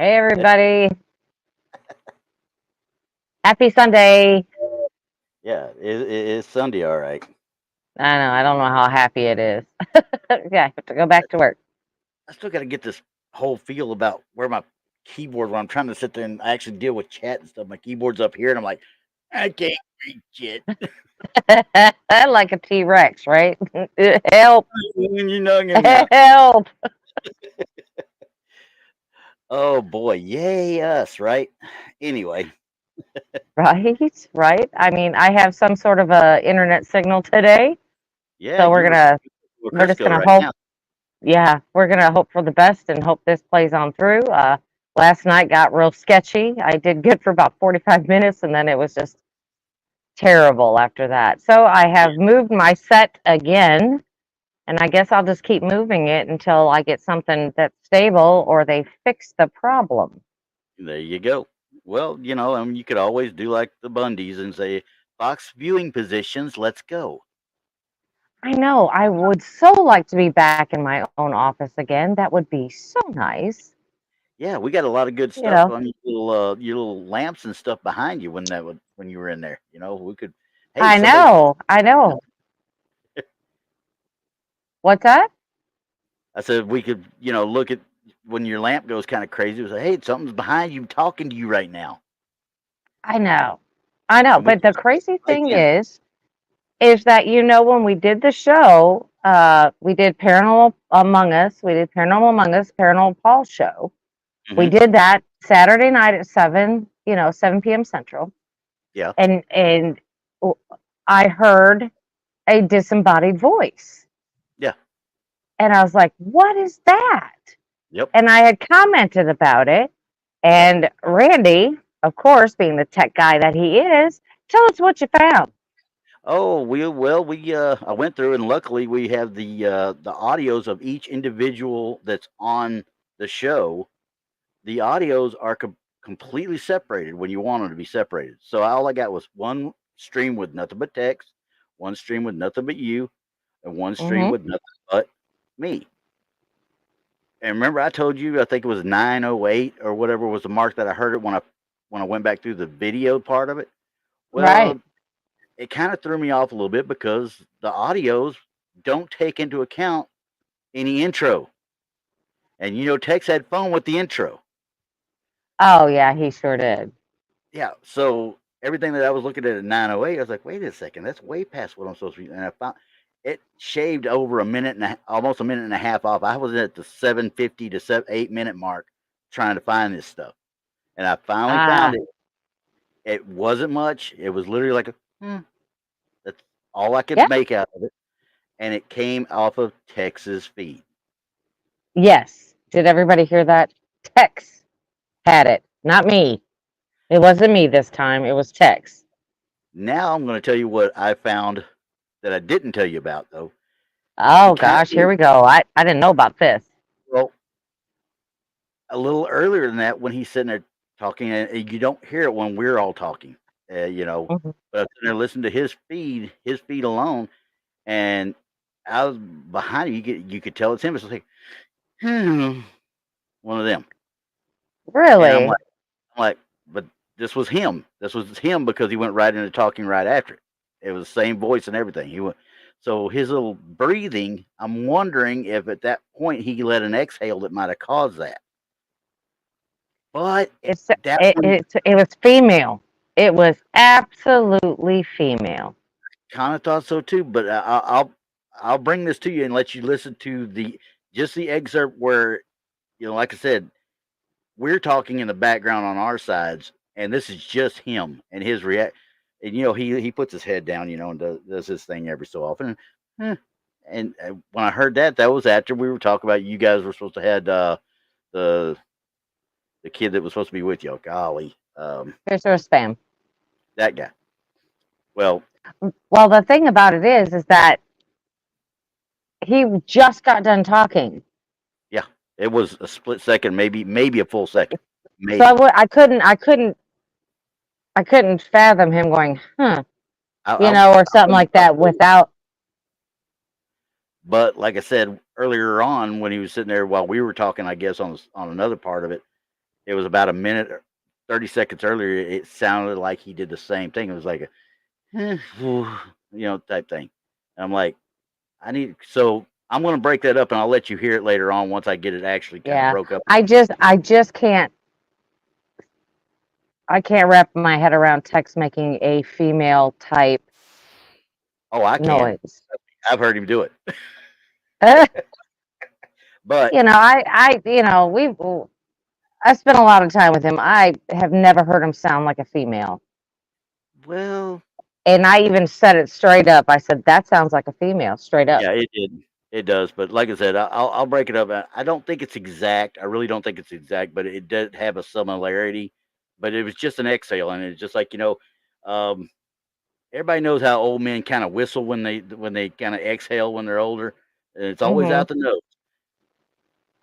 Hey, everybody. Happy Sunday. Yeah, it's Sunday, all right. I know. I don't know how happy it is. Yeah, I have to go back to work. I still got to get this whole feel about where my keyboard. When I'm trying to sit there and actually deal with chat and stuff, my keyboard's up here, and I'm like, I can't reach it. Like a T-Rex, right? Help. When you know, and Help. oh boy, yay us, right? Anyway, Right? Right? I mean, I have some sort of a internet signal today, yeah, so we're you're gonna we're just Crisco gonna right hope. now. Yeah, we're gonna hope for the best and hope this plays on through. Last night got real sketchy. I did good for about 45 minutes, and then it was just terrible after that. So I have moved my set again, and I guess I'll just keep moving it until I get something that's stable or they fix the problem. There you go. Well, you could always do like the Bundys and say, box viewing positions, let's go. I know, I would so like to be back in my own office again. That would be so nice. Yeah, we got a lot of good You stuff know, on your little lamps and stuff behind you when you were in there. We could. Hey, I somebody. know, I know. What's that? I said we could, look at when your lamp goes kind of crazy. We say, hey, something's behind you talking to you right now, I know. I know. and we But can the see it crazy right thing then. is that, when we did the show, we did Paranormal Among Us, we did Paranormal Among Us, Paranormal Paul show. We Hmm. did that Saturday night at 7, 7 p.m. Central. Yeah. And I heard a disembodied voice. Yeah. And I was like, what is that? Yep. And I had commented about it. And Randy, of course, being the tech guy that he is, tell us what you found. Oh, we I went through and luckily we have the audios of each individual that's on the show. The audios are completely separated when you want them to be separated. So all I got was one stream with nothing but text, one stream with nothing but you, and one stream Hmm. with nothing but me. And remember, I told you I think it was 908 or whatever was the mark that I heard it when I went back through the video part of it. Right. Well, it kind of threw me off a little bit because the audios don't take into account any intro. And Tex had fun with the intro. Oh, yeah, he sure did. Yeah, so everything that I was looking at 908, I was like, wait a second, that's way past what I'm supposed to be. And I found it shaved over a minute and almost a minute and a half off. I was at the 750 to 8 minute mark trying to find this stuff, and I finally found Ah, it. It wasn't much. It was literally like that's all I could yeah. make out of it, and it came off of Tex's feed. Yes. Did everybody hear that? Tex had it, not me. It wasn't me this time. It was Tex. Now I'm going to tell you what I found that I didn't tell you about though. He Oh, kind of gosh, here we go. I didn't know about this. well a little earlier than that when he's sitting there talking, and you don't hear it when we're all talking, Mhm. But I'm sitting there listening to his feed alone, and I was behind him. You could tell it's him. It's like one of them, and Really? I'm like, but this was him. This was him because he went right into talking right after it. It was the same voice and everything. He went. So his little breathing, I'm wondering if at that point he let an exhale that might have caused that. But It's that it, one it was female. It was absolutely female. kind of thought so too. But I'll bring this to you and let you listen to the excerpt where like I said, we're talking in the background on our sides, and this is just him and his react. And he puts his head down, and does his thing every so often. Eh, And when I heard that, that was after we were talking about you guys were supposed to had the the kid that was supposed to be with you. Golly, Here's her spam. that guy. Well, Well, the thing about it is that he just got done talking, yeah, it was a split second, maybe a full second, so maybe. I couldn't fathom him going, huh, I or something wouldn't like have thought that so. without. But like I said earlier on, when he was sitting there while we were talking, I guess on another part of it, it was about a minute, 30 seconds earlier. It sounded like he did the same thing. It was like a, type thing. And I'm like, so I'm going to break that up and I'll let you hear it later on once I get it actually kind of Yeah. broke up. I just can't wrap my head around Tex making a female type Oh, I can. noise. I've heard him do it. Uh, But I spent a lot of time with him. I have never heard him sound like a female. well, And I even said it straight up. I said, that sounds like a female, straight up. yeah, it did. It does. But like I said, I'll break it up. I don't think it's exact. I really don't think it's exact, but it did have a similarity. But it was just an exhale, and it's just like um, everybody knows how old men kind of whistle when they kind of exhale when they're older, and it's always Mm-hmm. out the nose.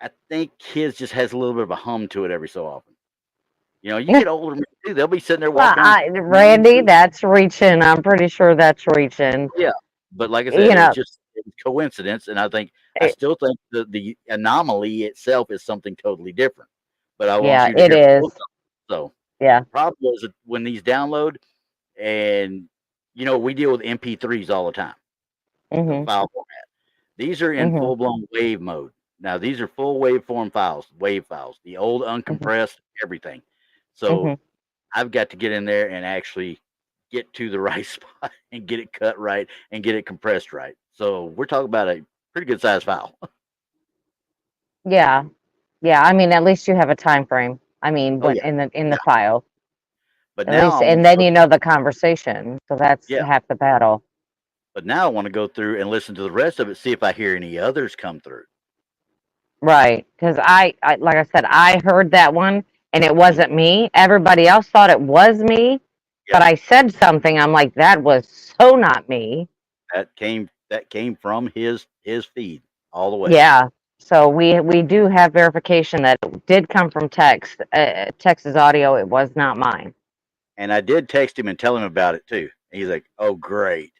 I think his just has a little bit of a hum to it every so often. You get older men too; they'll be sitting there Well, walking around. Randy, that's reaching. I'm pretty sure that's reaching. Yeah, but like I said, You know, it was coincidence, and I it, still think the anomaly itself is something totally different. But I want yeah, you to it hear the is. full song. So Yeah. the problem is that when these download, and we deal with MP3s all the time, the Mm-hmm. file format. These are in Mm-hmm. full blown wave mode. Now these are full waveform files, wave files, the old Mm-hmm. uncompressed everything. Mm-hmm. So I've got to get in there and actually get to the right spot and get it cut right and get it compressed right. So we're talking about a pretty good size file. Yeah. Yeah. I mean, at least you have a time frame. I mean, Oh when yeah, in yeah. the file, But at now least, I want and to then go, you know the conversation. So that's yeah. half the battle. But now I want to go through and listen to the rest of it, see if I hear any others come through. Right. Because I, like I said, I heard that one and it Mhm. wasn't me. Everybody else thought it was me, but Yeah, I said something. I'm like, that was so not me. that came from his feed all the way. Yeah. So we do have verification that it did come from Tex's audio. It was not mine. And I did text him and tell him about it too. And he's like, "Oh, great."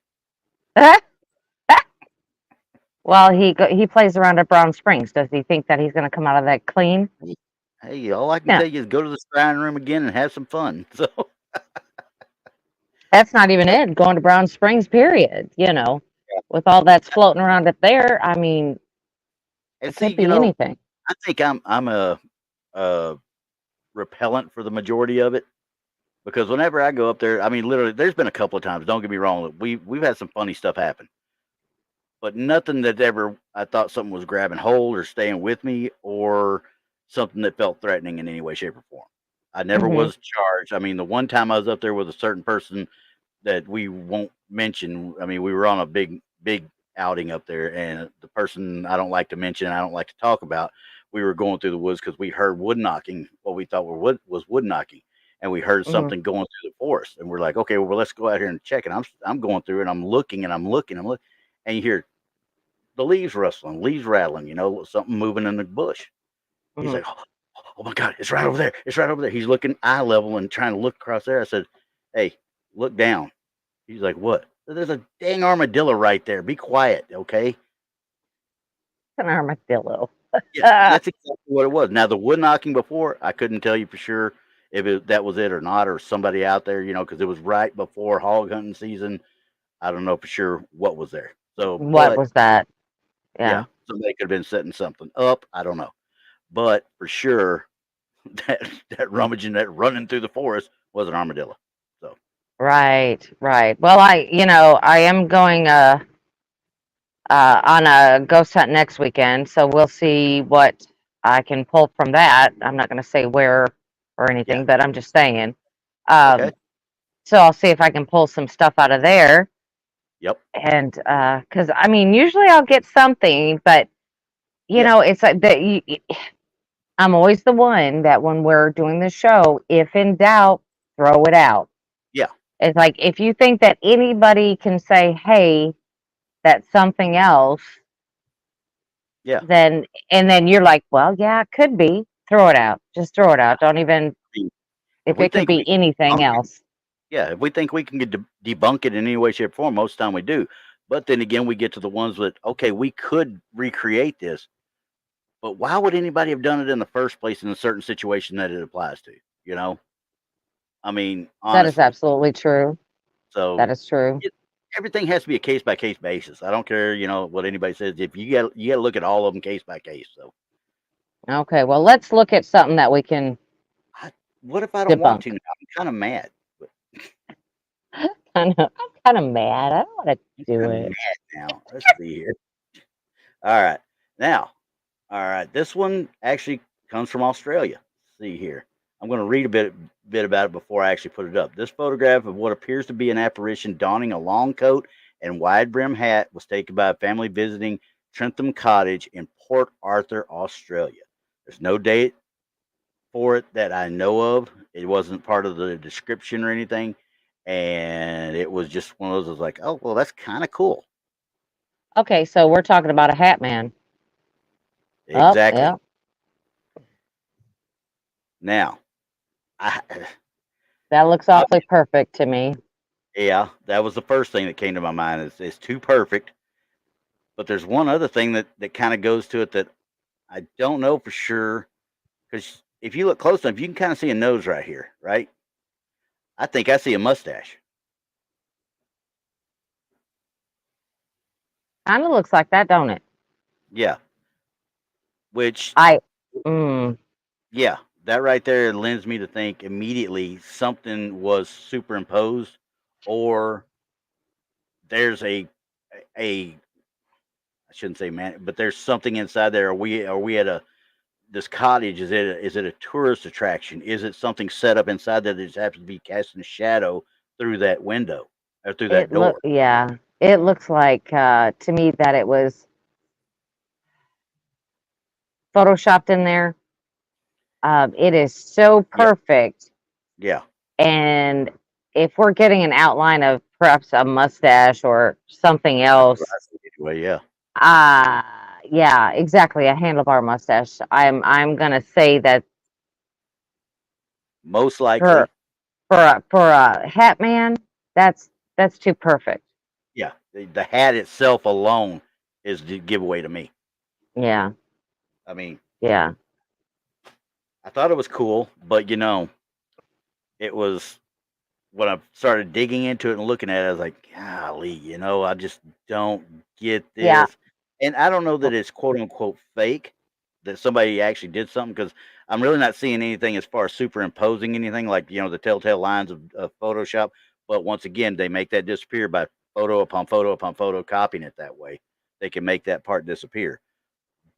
Well, he plays around at Brown Springs. Does he think that he's going to come out of that clean? Hey, all I can No, tell you is go to the shrine room again and have some fun. So, that's not even it. Going to Brown Springs, period. With all that's floating around up there, I mean, and it see, could be anything. I think I'm a repellent for the majority of it because whenever I go up there, I mean, literally, there's been a couple of times. Don't get me wrong, we've had some funny stuff happen, but nothing that ever I thought something was grabbing hold or staying with me or something that felt threatening in any way, shape, or form. I never Hmm. was charged. I mean, the one time I was up there with a certain person that we won't mention. I mean, we were on a big outing up there, and the person I don't like to mention, I don't like to talk about. We were going through the woods because we heard wood knocking, what we thought was wood knocking, and we heard Hmm. something going through the forest, and we're like, okay, well, let's go out here and check it. I'm going through and I'm looking and I'm looking, and you hear the leaves rustling, leaves rattling, something moving in the bush. He's Hmm. like, oh my God, it's right over there. It's right over there. He's looking eye level and trying to look across there. I said, hey, look down. He's like, what? There's a dang armadillo right there. Be quiet, okay? An armadillo. Yeah, that's exactly what it was. Now, the wood knocking before, I couldn't tell you for sure if that was it or not, or somebody out there, because it was right before hog hunting season. I don't know for sure what was there. So, What but was that? yeah, Yeah. somebody could have been setting something up. I don't know. But for sure, that rummaging, that running through the forest was an armadillo. So, Right. Right. Well, I am going on a ghost hunt next weekend, so we'll see what I can pull from that. I'm not going to say where or yeah. anything, but I'm just saying. Okay. Um, so I'll see if I can pull some stuff out of there. Yep. And because I mean, usually I'll get something, but Yeah. it's like that. I'm always the one that when we're doing the show, if in doubt, throw it out. Yeah. It's like if you think that anybody can say, "Hey, that's something else," Yeah. then you're like, "Well, yeah, it could be." Throw it out. Just throw it out. Don't even I mean, if if we it could think be we can anything debunk it, else. yeah, if we think we can debunk it in any way, shape, or form, most of the time we do. But then again, we get to the ones that, okay, we could recreate this. But why would anybody have done it in the first place in a certain situation that it applies to? You know, I mean, That is honestly. absolutely true. So That is true. it, everything has to be a case by case basis. I don't care, what anybody says. If you got to look at all of them case by case. So Okay, well, let's look at something that we can I, what if I don't want debunk. to now? I'm kind of mad. I'm kind of mad. I don't want to I'm do kind of it. mad now. Let's see here. All right, now, all right. This one actually comes from Australia. Let's see here. I'm going to read a bit about it before I actually put it up. This photograph of what appears to be an apparition donning a long coat and wide brim hat was taken by a family visiting Trentham Cottage in Port Arthur, Australia. There's no date for it that I know of. It wasn't part of the description or anything. And it was just one of those that was like, oh, well, that's kind of cool. Okay, so we're talking about a hat man. Oh, Exactly. yeah. Now, I, That looks I, awfully perfect to me. yeah, that was the first thing that came to my mind. It's too perfect. But there's one other thing that kind of goes to it that I don't know for sure. Because if you look close enough, you can kind of see a nose right here, right? I think I see a mustache. Kind of looks like that, don't it? Yeah. Which, I, mm, yeah, that right there lends me to think immediately something was superimposed, or there's a I shouldn't say man, but there's something inside there. Are we at a this cottage? Is it a tourist attraction? Is it something set up inside that just happens to be casting a shadow through that window or through that door? yeah, it looks like to me that it was photoshopped in there. It is so Yeah, perfect. yeah. And if we're getting an outline of perhaps a mustache or something That's what else, I see anyway. Yeah, uh, yeah, exactly, a handlebar mustache. I'm gonna say that most for likely. for a hat man, that's too perfect. Yeah, the hat itself alone is the giveaway to me. Yeah, I mean, yeah, I thought it was cool, but it was when I started digging into it and looking at it, I was like, golly, I just don't get yeah. this. And I don't know that it's quote unquote fake, that somebody actually did something, because I'm really not seeing anything as far as superimposing anything like, the telltale lines of Photoshop. But once again, they make that disappear by photo upon photo, copying it that way. They can make that part disappear.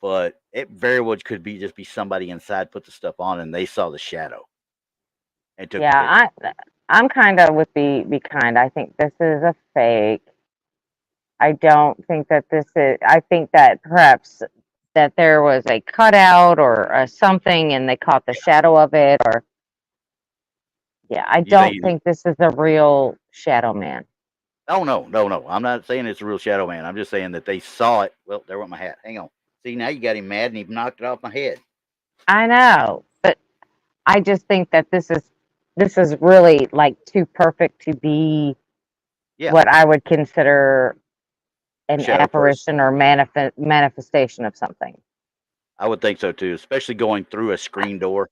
But it very well could be somebody inside put the stuff on and they saw the shadow and took the picture. Yeah, I'm kind of with be kind. I think this is a fake. I don't think that this is. I think that perhaps that there was a cutout or something, and they caught the shadow of it. Or yeah, I You think don't think this is a real shadow man. Oh, no, no, no. I'm not saying it's a real shadow man. I'm just saying that they saw it. Well, there went my hat. Hang on. See, now you got him mad and he knocked it off my head. I know, but I just think that this is really like too perfect to be Yeah, what I would consider a an shadow person. apparition or manifestation of something. I would think so too, especially going through a screen door.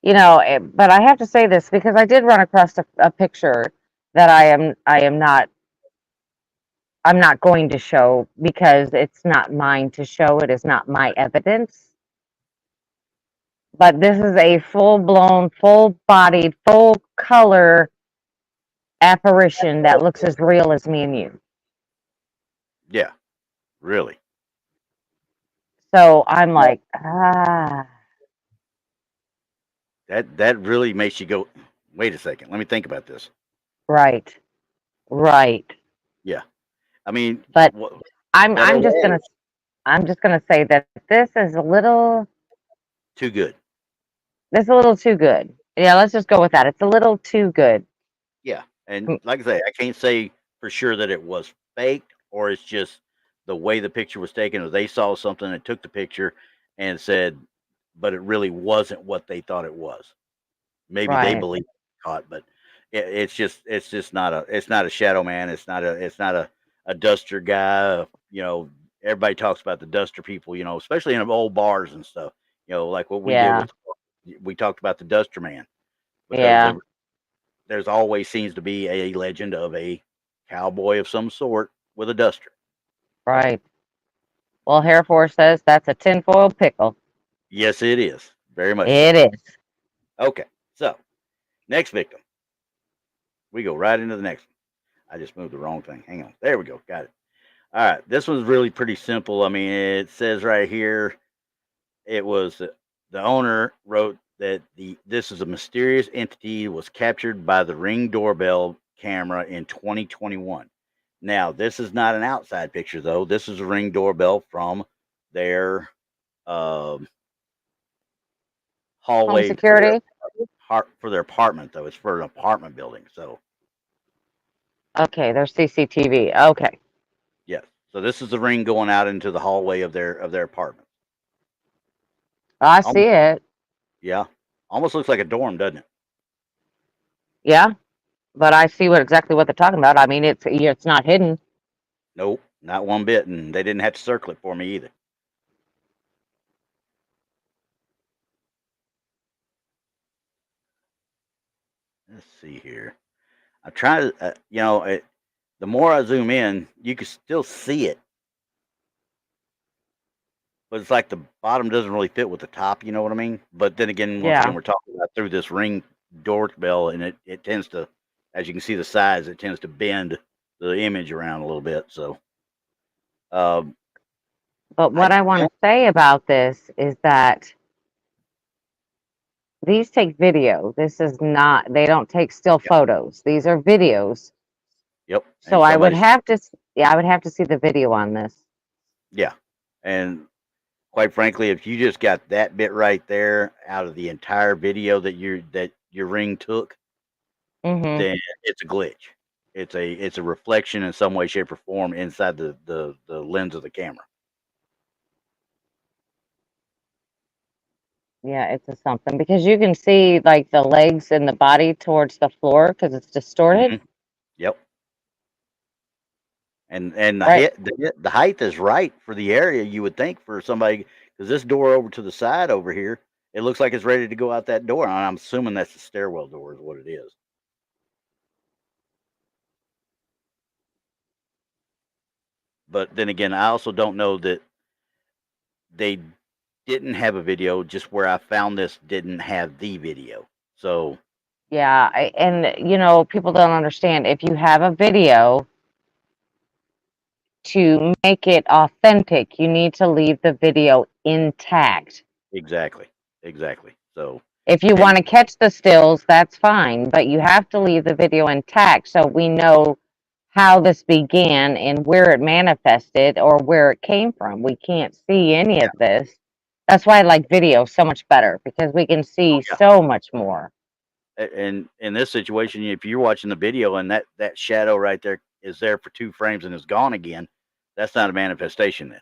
But I have to say this because I did run across a picture that I'm not going to show because it's not mine to show. It is not my evidence. But this is a full blown, full bodied, full color apparition that looks as real as me and you. Yeah, really. So I'm Well, like, ah, that really makes you go, wait a second. Let me think about this. right, right. Yeah, I mean, But I'm I'm whatever. just gonna I'm just gonna say that Too good. this is a little too good. Yeah, let's just go with that. It's a little too good. Yeah, and Mm, like I say, I can't say for sure that it was faked or it's just the way the picture was taken, or they saw something and took the picture and said, but it really wasn't what they thought it was. Maybe they right. believe it caught, but it's just not a shadow man. It's not a duster guy. everybody talks about the duster people, especially in old bars and stuff. Like what we did Yeah. with, we talked about the duster man, because Yeah. there's always seems to be a legend of a cowboy of some sort with a duster. Right. Well, Hair Force says that's a tinfoil pickle. Yes, it is. Very much so. It is. Okay, so next victim. We go right into the next one. I just moved the wrong thing. Hang on. There we go. Got it. All right. This one's really pretty simple. I mean, it says right here, it was the owner wrote that this is a mysterious entity was captured by the Ring doorbell camera in 2021. Now, this is not an outside picture though. This is a Ring doorbell from their Home hallway security. for their apartment though. It's for an apartment building. So Okay, there's CCTV. Okay. yes. So this is the Ring going out into the hallway of their apartment. I see it. Yeah. Almost looks like a dorm, doesn't it? Yeah, but I see exactly what they're talking about. I mean, it's not hidden. Nope, not one bit, and they didn't have to circle it for me either. Let's see here. I try to, the more I zoom in, you can still see it, but it's like the bottom doesn't really fit with the top. You know what I mean? But then again, once again, we're talking about through this Ring doorbell, and it tends to, as you can see the size, it tends to bend the image around a little bit. So, but what I want to say about this is that these take video. This is not, they don't take still photos. These are videos. Yep. So I would have to see the video on this. Yeah. And quite frankly, if you just got that bit right there out of the entire video that your Ring took, then it's a glitch. It's a reflection in some way, shape, or form inside the lens of the camera. Yeah, it's a something because you can see like the legs and the body towards the floor because it's distorted. Yep. And Right. the height is right for the area, you would think, for somebody, because this door over to the side over here, it looks like it's ready to go out that door. And I'm assuming that's the stairwell door is what it is. But then again, I also don't know that they didn't have a video, just where I found this didn't have the video. So Yeah, and people don't understand, if you have a video, to make it authentic, you need to leave the video intact. exactly. So If you want to catch the stills, that's fine, but you have to leave the video intact so we know how this began and where it manifested or where it came from. We can't see any of this. That's why I like video so much better, because we can see so much more. And in this situation, if you're watching the video and that shadow right there is there for 2 frames and is gone again, that's not a manifestation then.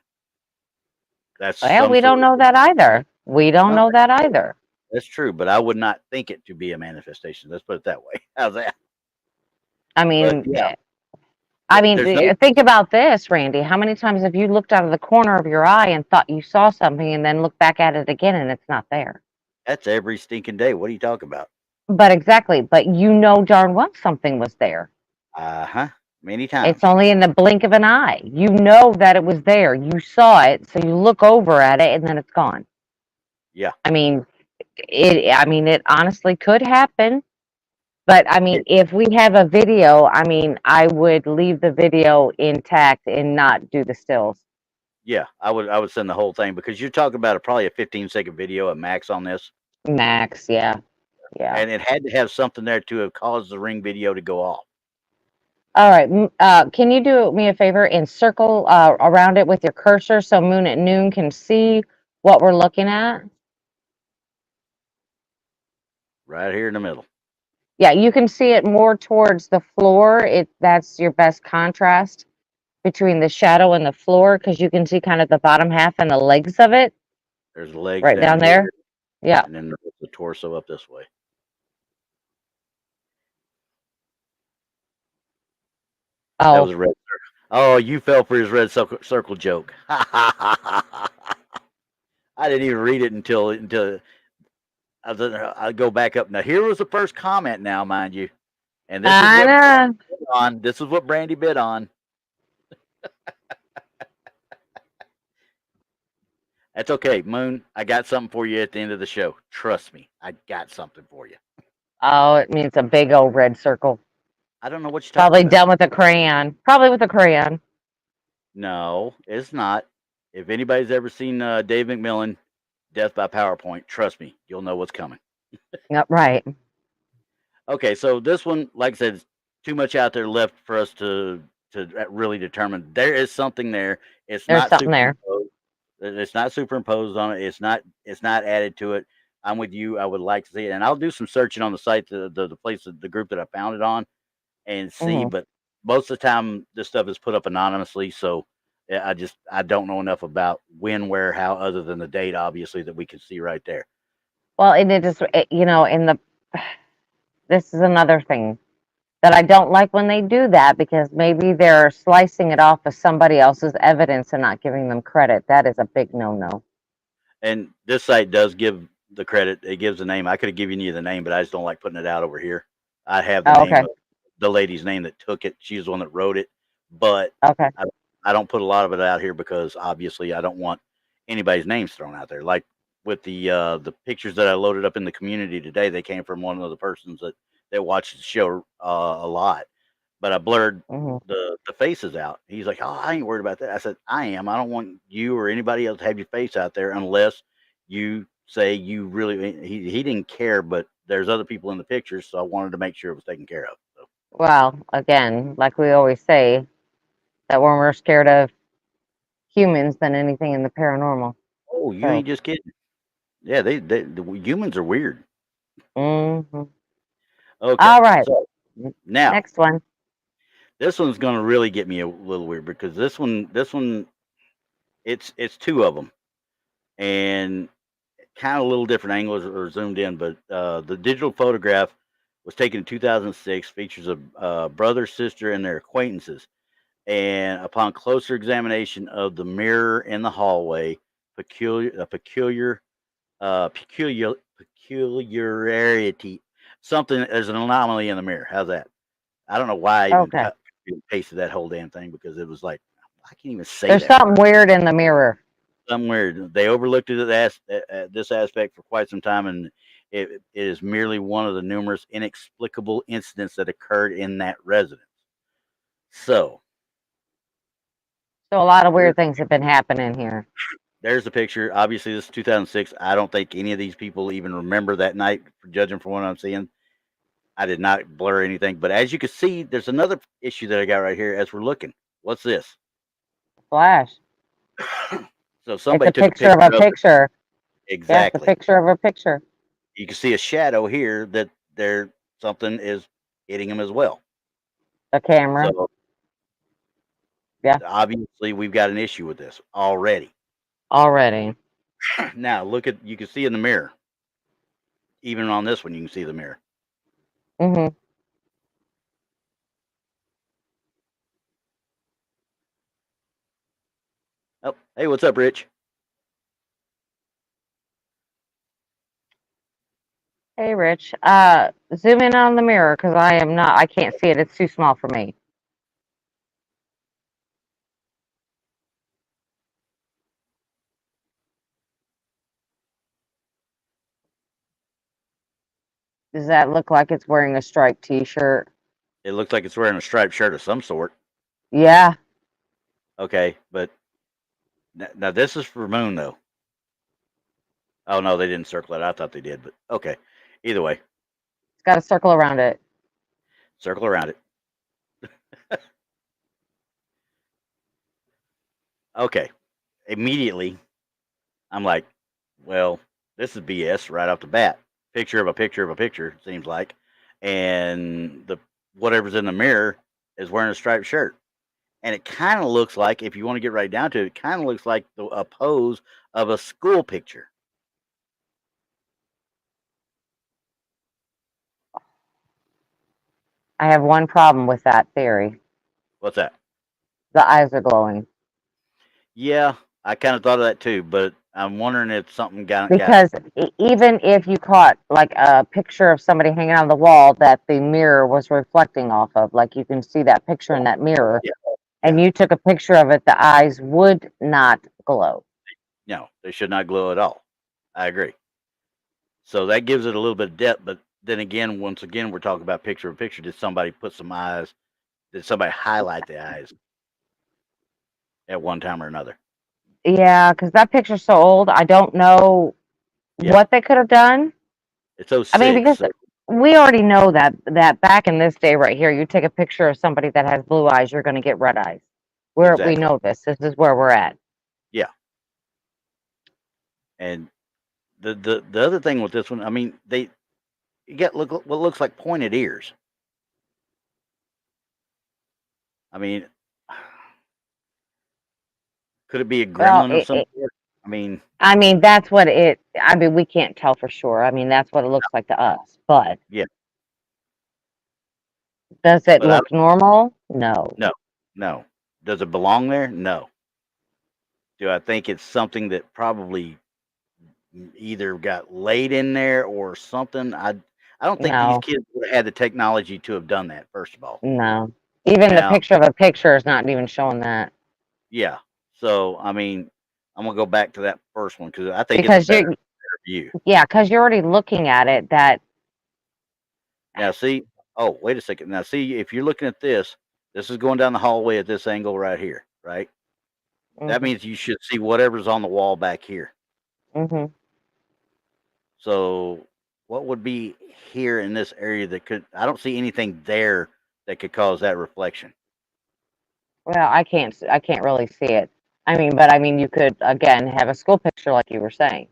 That's we don't know that either. We don't know that either. That's true, but I would not think it to be a manifestation. Let's put it that way. How's that? I mean, think about this, Randy. How many times have you looked out of the corner of your eye and thought you saw something and then looked back at it again and it's not there? That's every stinking day. What are you talking about? But exactly. But you know darn well something was there. Many times. It's only in the blink of an eye. You know that it was there. You saw it, so you look over at it and then it's gone. Yeah. I mean, it honestly could happen. But I mean, if we have a video, I mean, I would leave the video intact and not do the stills. Yeah, I would send the whole thing, because you're talking about probably a 15-second video at max on this. Max, yeah. And it had to have something there to have caused the Ring video to go off. All right. Can you do me a favor and circle around it with your cursor so Moon at Noon can see what we're looking at? Right here in the middle. Yeah, you can see it more towards the floor. That's your best contrast between the shadow and the floor, because you can see kind of the bottom half and the legs of it. There's the legs right down there. Yeah. And then there's the torso up this way. Oh. That was a red circle. Oh, you fell for his red circle joke. I didn't even read it until I go back up. Now here was the first comment. Now, mind you, and this is I what know. Brandi bid on. This is what Brandi bid on. That's okay, Moon. I got something for you at the end of the show. Trust me, I got something for you. Oh, it means a big old red circle. I don't know what you're talking Probably about. done with a crayon. Probably with a crayon. No, it's not. If anybody's ever seen Dave McMillan, Death by PowerPoint, trust me, you'll know what's coming. Yep, right. Okay, so this one, like I said, is too much out there left for us to really determine. There is something there. It's There's not something there. superimposed. It's not superimposed on it. It's not added to it. I'm with you. I would like to see it, and I'll do some searching on the site, the place, the group that I found it on, and see. Hmm. But most of the time, this stuff is put up anonymously, so yeah, I don't know enough about when, where, how, other than the date, obviously, that we can see right there. Well, and it just, you know, in the, this is another thing that I don't like when they do that, because maybe they're slicing it off of somebody else's evidence and not giving them credit. That is a big no-no. And this site does give the credit. It gives the name. I could have given you the name, but I just don't like putting it out over here. I have the Oh, name okay. of the lady's name that took it. She's the one that wrote it, but Okay. I, I don't put a lot of it out here because obviously I don't want anybody's names thrown out there. Like with the pictures that I loaded up in the community today, they came from one of the persons that watches the show a lot, but I blurred Hmm. the faces out. He's like, "Oh, I ain't worried about that." I said, "I am. I don't want you or anybody else to have your face out there unless you say you really." He didn't care, but there's other people in the pictures, so I wanted to make sure it was taken care of. So, Well, again, like we always say, that we're more scared of humans than anything in the paranormal. oh, you So, ain't just kidding. Yeah, the humans are weird. mhm. Okay, All right. so now Next one. this one's gonna really get me a little weird because this one, it's two of them, and kind of a little different angles or zoomed in, but the digital photograph was taken in 2006, features a brother, sister, and their acquaintances. And upon closer examination of the mirror in the hallway, peculiarity, something, there's an anomaly in the mirror. How's that? I don't know why I even Okay. pasted that whole damn thing because it was like, I can't even say There's that something word. weird in the mirror. Somewhere they overlooked it at this aspect for quite some time, and it is merely one of the numerous inexplicable incidents that occurred in that residence. So So a lot of there, weird things have been happening here. there's the picture. Obviously, this is 2006. I don't think any of these people even remember that night, for judging from what I'm seeing. I did not blur anything, but as you can see, there's another issue that I got right here as we're looking. What's this? Flash. So It's a somebody took a picture of picture a of it. picture. Yeah, it's a Exactly. picture of a picture. You can see a shadow here that there something is hitting him as well. A camera. So Yeah, obviously we've got an issue with this already. already. Now look at, you can see in the mirror. Even on this one you can see the mirror. Hmm. Oh, hey, what's up, Rich? Hey, Rich. Zoom in on the mirror because I can't see it. It's too small for me. Does that look like it's wearing a striped t-shirt? It looks like it's wearing a striped shirt of some sort. Yeah, Okay, but now this is for Moon though. Oh no, they didn't circle it. I thought they did, but okay. Either way, it's got a circle around it. circle around it. Okay. Immediately, I'm like, well, this is BS right off the bat. Picture of a picture of a picture, it seems like. And the whatever's in the mirror is wearing a striped shirt. And it kind of looks like, if you want to get right down to it, it kind of looks like a pose of a school picture. I have one problem with that theory. What's that? the eyes are glowing. Yeah, I kind of thought of that too, but I'm wondering if something got Because even if you caught like a picture of somebody hanging on the wall that the mirror was reflecting off of, like you can see that picture in that mirror, yeah, and you took a picture of it, the eyes would not glow. no, they should not glow at all. I agree. So that gives it a little bit of depth, but then again, once again, we're talking about picture in picture. Did somebody put some eyes? Did somebody highlight the eyes at one time or another? Yeah, because that picture's so old, I don't know Yeah, what they could have done. it's I mean, 06. because So we already know that back in this day right here, you take a picture of somebody that has blue eyes, you're going to get red eyes. We exactly. know this. This is where we're at. Yeah, and the other thing with this one, I mean, you get what looks like pointed ears. I mean, could it be a Well, gremlin of some sort? I mean, that's what it. I mean, we can't tell for sure. I mean, that's what it looks like to us. But Yeah, does it but I look normal? No. no, no. Does it belong there? No. Do I think it's something that probably either got laid in there or something? I don't think these No. kids would have had the technology to have done that. First of all, No. Even the now, picture of a picture is not even showing that. yeah. So I mean, I'm gonna go back to that first one because I think it's a Because better view. yeah, because you're already looking at it. That. Now, see. Oh, wait a second. Now, see, if you're looking at this is going down the hallway at this angle right here, right? That Mhm. means you should see whatever's on the wall back here. Mhm. So, what would be here in this area that could? I don't see anything there that could cause that reflection. Well, I can't. I can't really see it. I mean, but I mean, you could again have a school picture, like you were saying.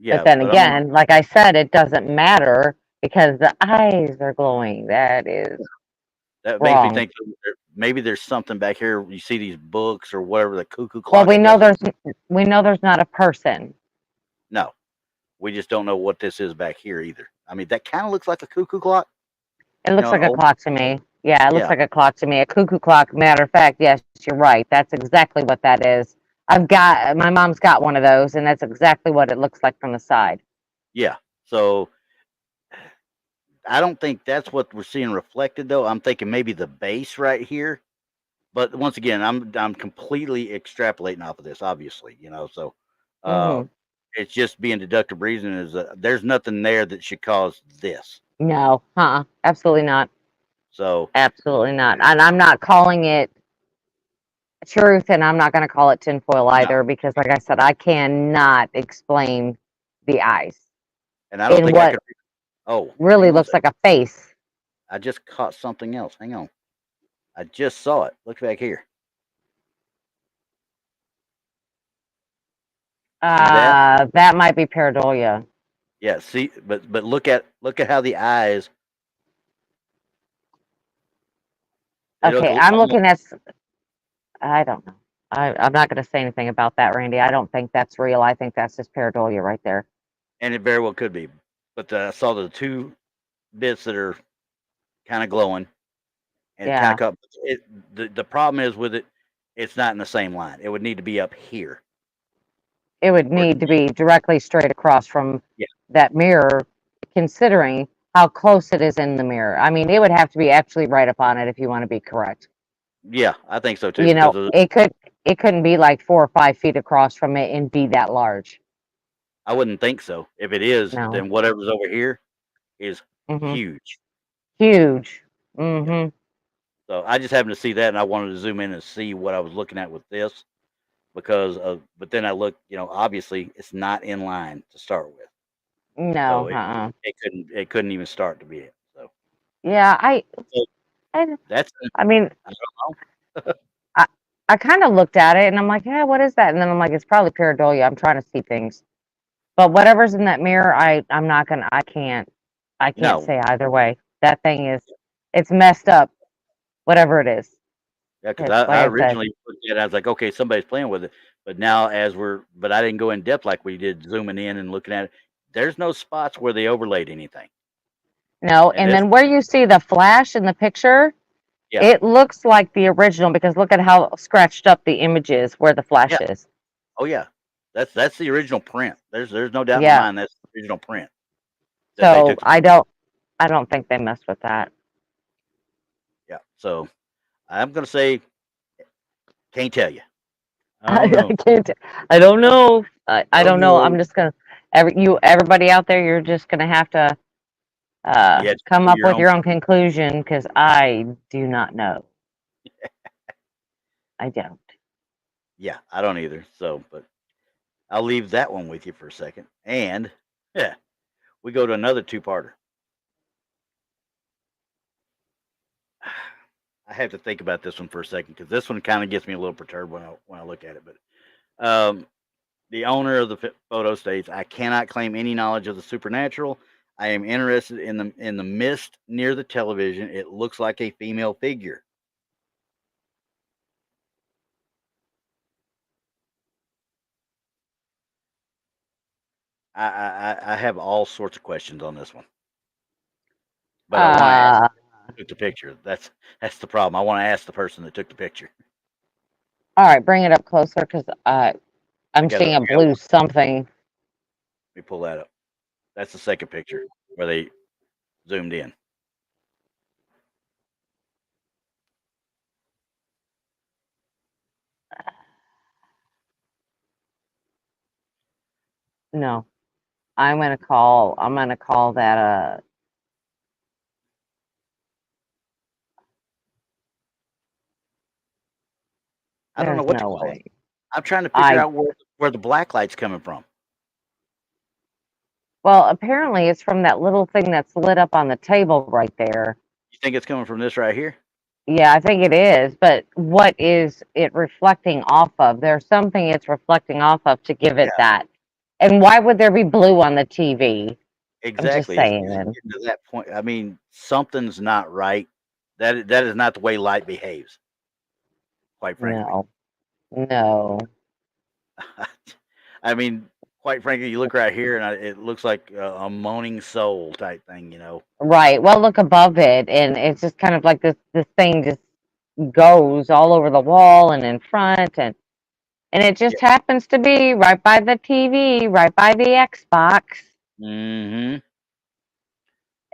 But Yeah, then but I'm gonna. again, like I said, it doesn't matter because the eyes are glowing. That is That makes me wrong. think that maybe there's something back here. You see these books or whatever, the cuckoo Well, clock, I guess. we know there's not a person. No, we just don't know what this is back here either. I mean, that kind of looks like a cuckoo clock. It looks An like a old. clock to me. Yeah, it looks Yeah, like a clock to me. A cuckoo clock. Matter of fact, yes, you're right. That's exactly what that is. My mom's got one of those, and that's exactly what it looks like from the side. yeah. So I don't think that's what we're seeing reflected, though. I'm thinking maybe the base right here. But once again, I'm completely extrapolating off of this, obviously, So uh, Hmm. it's just being deductive reasoning. There's nothing there that should cause this. No, absolutely not. So Absolutely not. And I'm not calling it truth, and I'm not going to call it tinfoil no, either because, like I said, I cannot explain the eyes and I don't in think I what could. Oh, hang really on a looks second. like a face. I just caught something else. Hang on. I just saw it. Look back here. See that? That might be pareidolia. Yeah. See, but look at how the eyes. They look Okay, I'm almost, looking at. I don't know. I'm not going to say anything about that, Randy. I don't think that's real. I think that's just pareidolia right there. and it very well could be. But I saw the two bits that are kind of glowing. And it kind of Yeah, caught it. The problem is with it, it's not in the same line. It would need to be up here. it would For it to need to be directly straight across from yeah, that mirror, considering how close it is in the mirror. I mean, it would have to be actually right up on it if you want to be correct. yeah, I think so too. You Because know, it couldn't be like 4 or 5 feet across from it and be that large. I wouldn't think so. If it is, No. then whatever's over here is Mhm. huge. Huge. Yeah. Mhm. So I just happened to see that, and I wanted to zoom in and see what I was looking at with this because of. But then I looked. Obviously it's not in line to start with, so No. it couldn't even start to be it. So, Yeah. so I. that's I mean, I don't know. I. I kind of looked at it and I'm like, yeah, what is that? And then I'm like, it's probably pareidolia. I'm trying to see things, but whatever's in that mirror, I'm not gonna. I can't No, say either way. That thing is, it's messed up. Whatever it is, yeah, because because I like I said, originally looked at it, I was like, okay, somebody's playing with it. But now, but I didn't go in depth like we did, zooming in and looking at it. There's no spots where they overlaid anything. no. And And this, then where you see the flash in the picture, Yeah. It looks like the original because look at how scratched up the image is where the flash Yeah. is. Oh yeah. That's the original print. There's no doubt in my Yeah. mind that's the original print that they So took. I don't think they messed with that. Yeah. So I'm gonna say can't tell you. I I don't know. can't. I don't know. I Don't don't know. know. I'm just gonna everybody out there. You're just gonna have to You have to come do up your with own. your own conclusion because I do not know. I don't. Yeah, I don't either. So, but I'll leave that one with you for a second. And yeah, we go to another two-parter. I have to think about this one for a second because this one kind of gets me a little perturbed when I look at it. But the owner of the photo states, "I cannot claim any knowledge of the supernatural. I am interested in the mist near the television. It looks like a female figure." I have all sorts of questions on this one, but I want to ask Uh, who took the picture. That's the problem. I want to ask the person that took the picture. all right, bring it up closer because I'm seeing a I got blue one. something. Let me pull that up. That's the second picture where they zoomed in. No, I'm gonna call that I don't know there's what to no call it. way. I'm trying to figure I out where the black light's coming from. Well, apparently it's from that little thing that's lit up on the table right there. You think it's coming from this right here? Yeah, I think it is, but what is it reflecting off of? There's something it's reflecting off of to give Yeah, it that. And why would there be blue on the TV? I'm just exactly. saying It's then. getting to that point. I mean, something's not right. That is not the way light behaves, quite frankly. No, no. I mean, quite frankly, you look right here, and it looks like a moaning soul type thing. Right. Well, look above it, and it's just kind of like this thing just goes all over the wall and in front, and it Yeah. just happens to be right by the TV, right by the Xbox. Mm-hmm.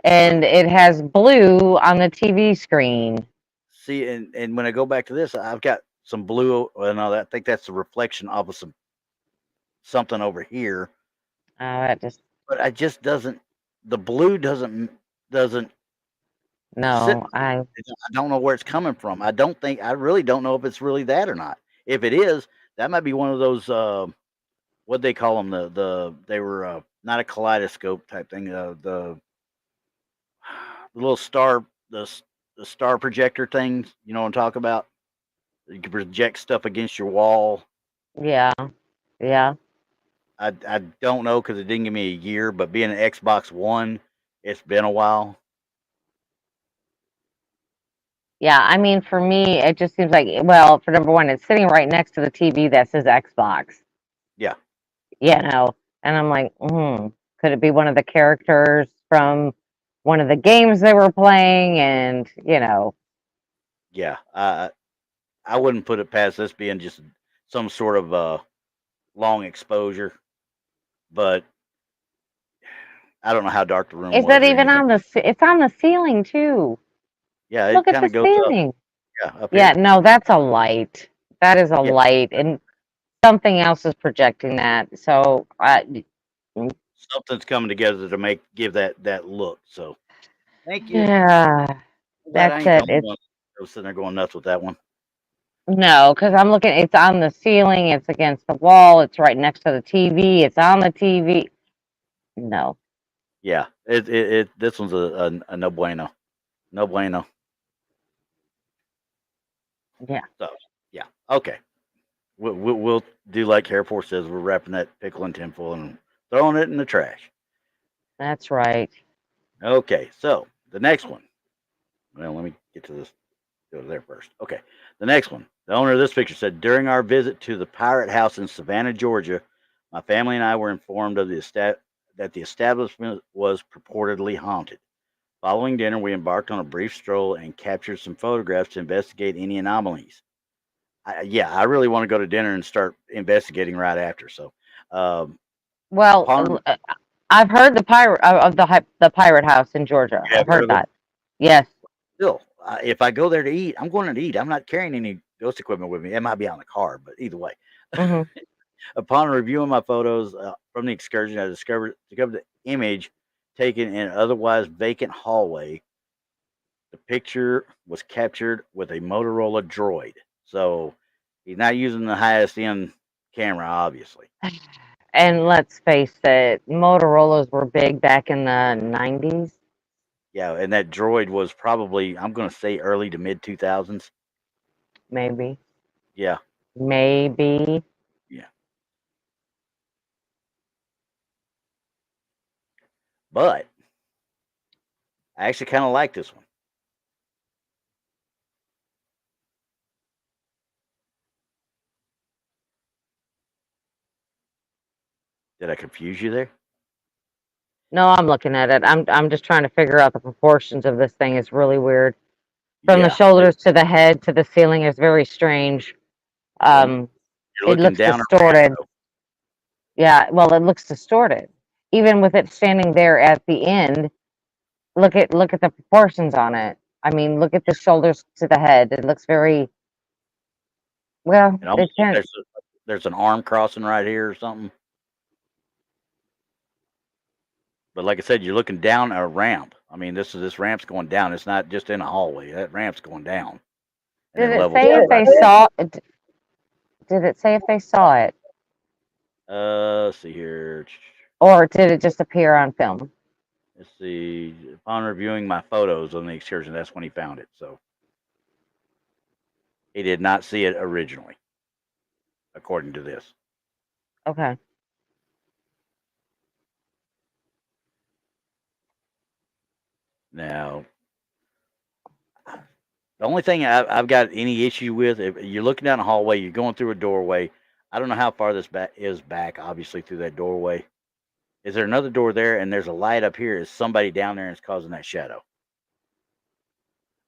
And it has blue on the TV screen. See, and when I go back to this, I've got some blue. Well, no, I think that's the reflection of something over here. It just But I just doesn't. The blue doesn't sit. no, I I don't know where it's coming from. I really don't know if it's really that or not. If it is, that might be one of those. What they call them? They were not a kaleidoscope type thing. The little star the star projector things. You know what I'm talking about? You can project stuff against your wall. yeah, yeah, I don't know because it didn't give me a year, but being an Xbox One, it's been a while. yeah. I mean, for me, it just seems like well, for number one, it's sitting right next to the TV that says Xbox. Yeah, You know, and I'm like, could it be one of the characters from one of the games they were playing? And yeah. I wouldn't put it past this being just some sort of long exposure, but I don't know how dark the room is was that or even anything. on it's on the ceiling too? Yeah, it Look at kind the of goes up. ceiling. Yeah, up Yeah, here. no, that's a light. That is a Yeah, light, and something else is projecting that. So, something's coming together to give that look. So thank you. yeah, I'm glad I that's ain't the it. only one that was sitting there going nuts with that one. No, because I'm looking. It's on the ceiling. It's against the wall. It's right next to the TV. It's on the TV. No. Yeah, this one's a no bueno, no bueno. Yeah, So yeah, okay. We'll do like Air Force says. We're wrapping that pickle in tinfoil and throwing it in the trash. that's right. Okay, so the next one. Well, let me get to this. Go to there first. Okay, the next one. The owner of this picture said, during our visit to the Pirate House in Savannah, Georgia, my family and I were informed of that the establishment was purportedly haunted. Following dinner, we embarked on a brief stroll and captured some photographs to investigate any anomalies. I really want to go to dinner and start investigating right after. So, um, Well, upon I've heard the pirate house in Georgia. you I've have heard heard of it? that. Yes. Still, if I go there to eat, I'm going to eat. I'm not carrying any ghost equipment with me. It might be on the car, but either way. Hmm. Upon reviewing my photos from the excursion, I discovered the image taken in an otherwise vacant hallway. The picture was captured with a Motorola Droid, so he's not using the highest end camera, obviously. And let's face it, Motorola's were big back in the 90s, Yeah, and that Droid was probably, I'm going to say, early to mid 2000s. maybe. Yeah, Maybe. yeah. But I actually kind of like this one. Did I confuse you there? No, I'm looking at it. I'm just trying to figure out the proportions of this thing. It's really weird. From the Yeah. shoulders to the head to the ceiling is very strange. Well, Um, you're it looking looks down a ramp, distorted. though. Yeah, well, it looks distorted. Even with it standing there at the end, look at the proportions on it. I mean, look at the shoulders to the head. It looks very well. It They almost like can't. there's an arm crossing right here or something. But like I said, you're looking down a ramp. I mean, this ramp's going down. It's not just in a hallway. That ramp's going down and Did then it levels say out if right they saw? Did it say if they saw it, there. Let's see here. or did it just appear on film? Let's see. Upon reviewing my photos on the excursion, that's when he found it. So he did not see it originally, according to this. Okay. Now, the only thing I've got any issue with, if you're looking down a hallway, you're going through a doorway. I don't know how far this is back, obviously, through that doorway. Is there another door there? And there's a light up here. Is somebody down there and it's causing that shadow?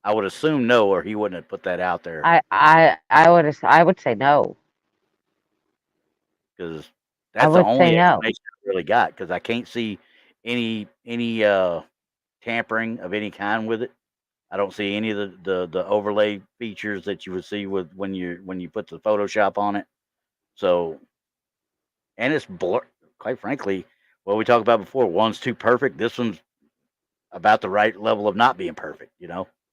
I would assume no, or he wouldn't have put that out there I would say no. because I that's the would say only no. explanation I really got because I can't see any tampering of any kind with it. I don't see any of the overlay features that you would see with when you put the Photoshop on it. So, and it's blur. Quite frankly, what we talked about before, one's too perfect. This one's about the right level of not being perfect.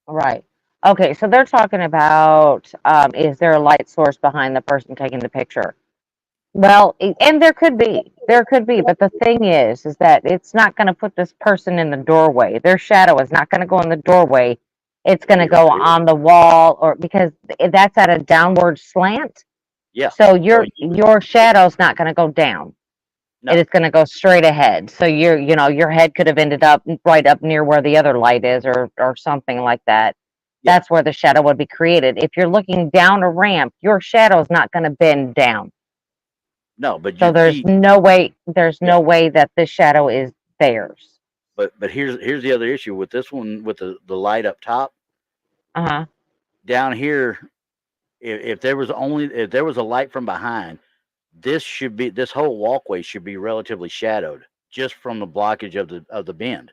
Right. Okay, so they're talking about is there a light source behind the person taking the picture? Well, and there could be, but the thing is that it's not going to put this person in the doorway. Their shadow is not going to go in the doorway. It's It'll going to be right go here. on the wall, or because that's at a downward slant. Yeah. So your shadow's not going to go down. No. It is going to go straight ahead. So your head could have ended up right up near where the other light is, or something like that. Yeah. That's where the shadow would be created. If you're looking down a ramp, your shadow is not going to bend down. No, but So your feet. there's Yeah. no way that this shadow is theirs. But here's the other issue with this one with the light up top. Uh-huh. Down here, if there was a light from behind, this whole walkway should be relatively shadowed just from the blockage of the bend.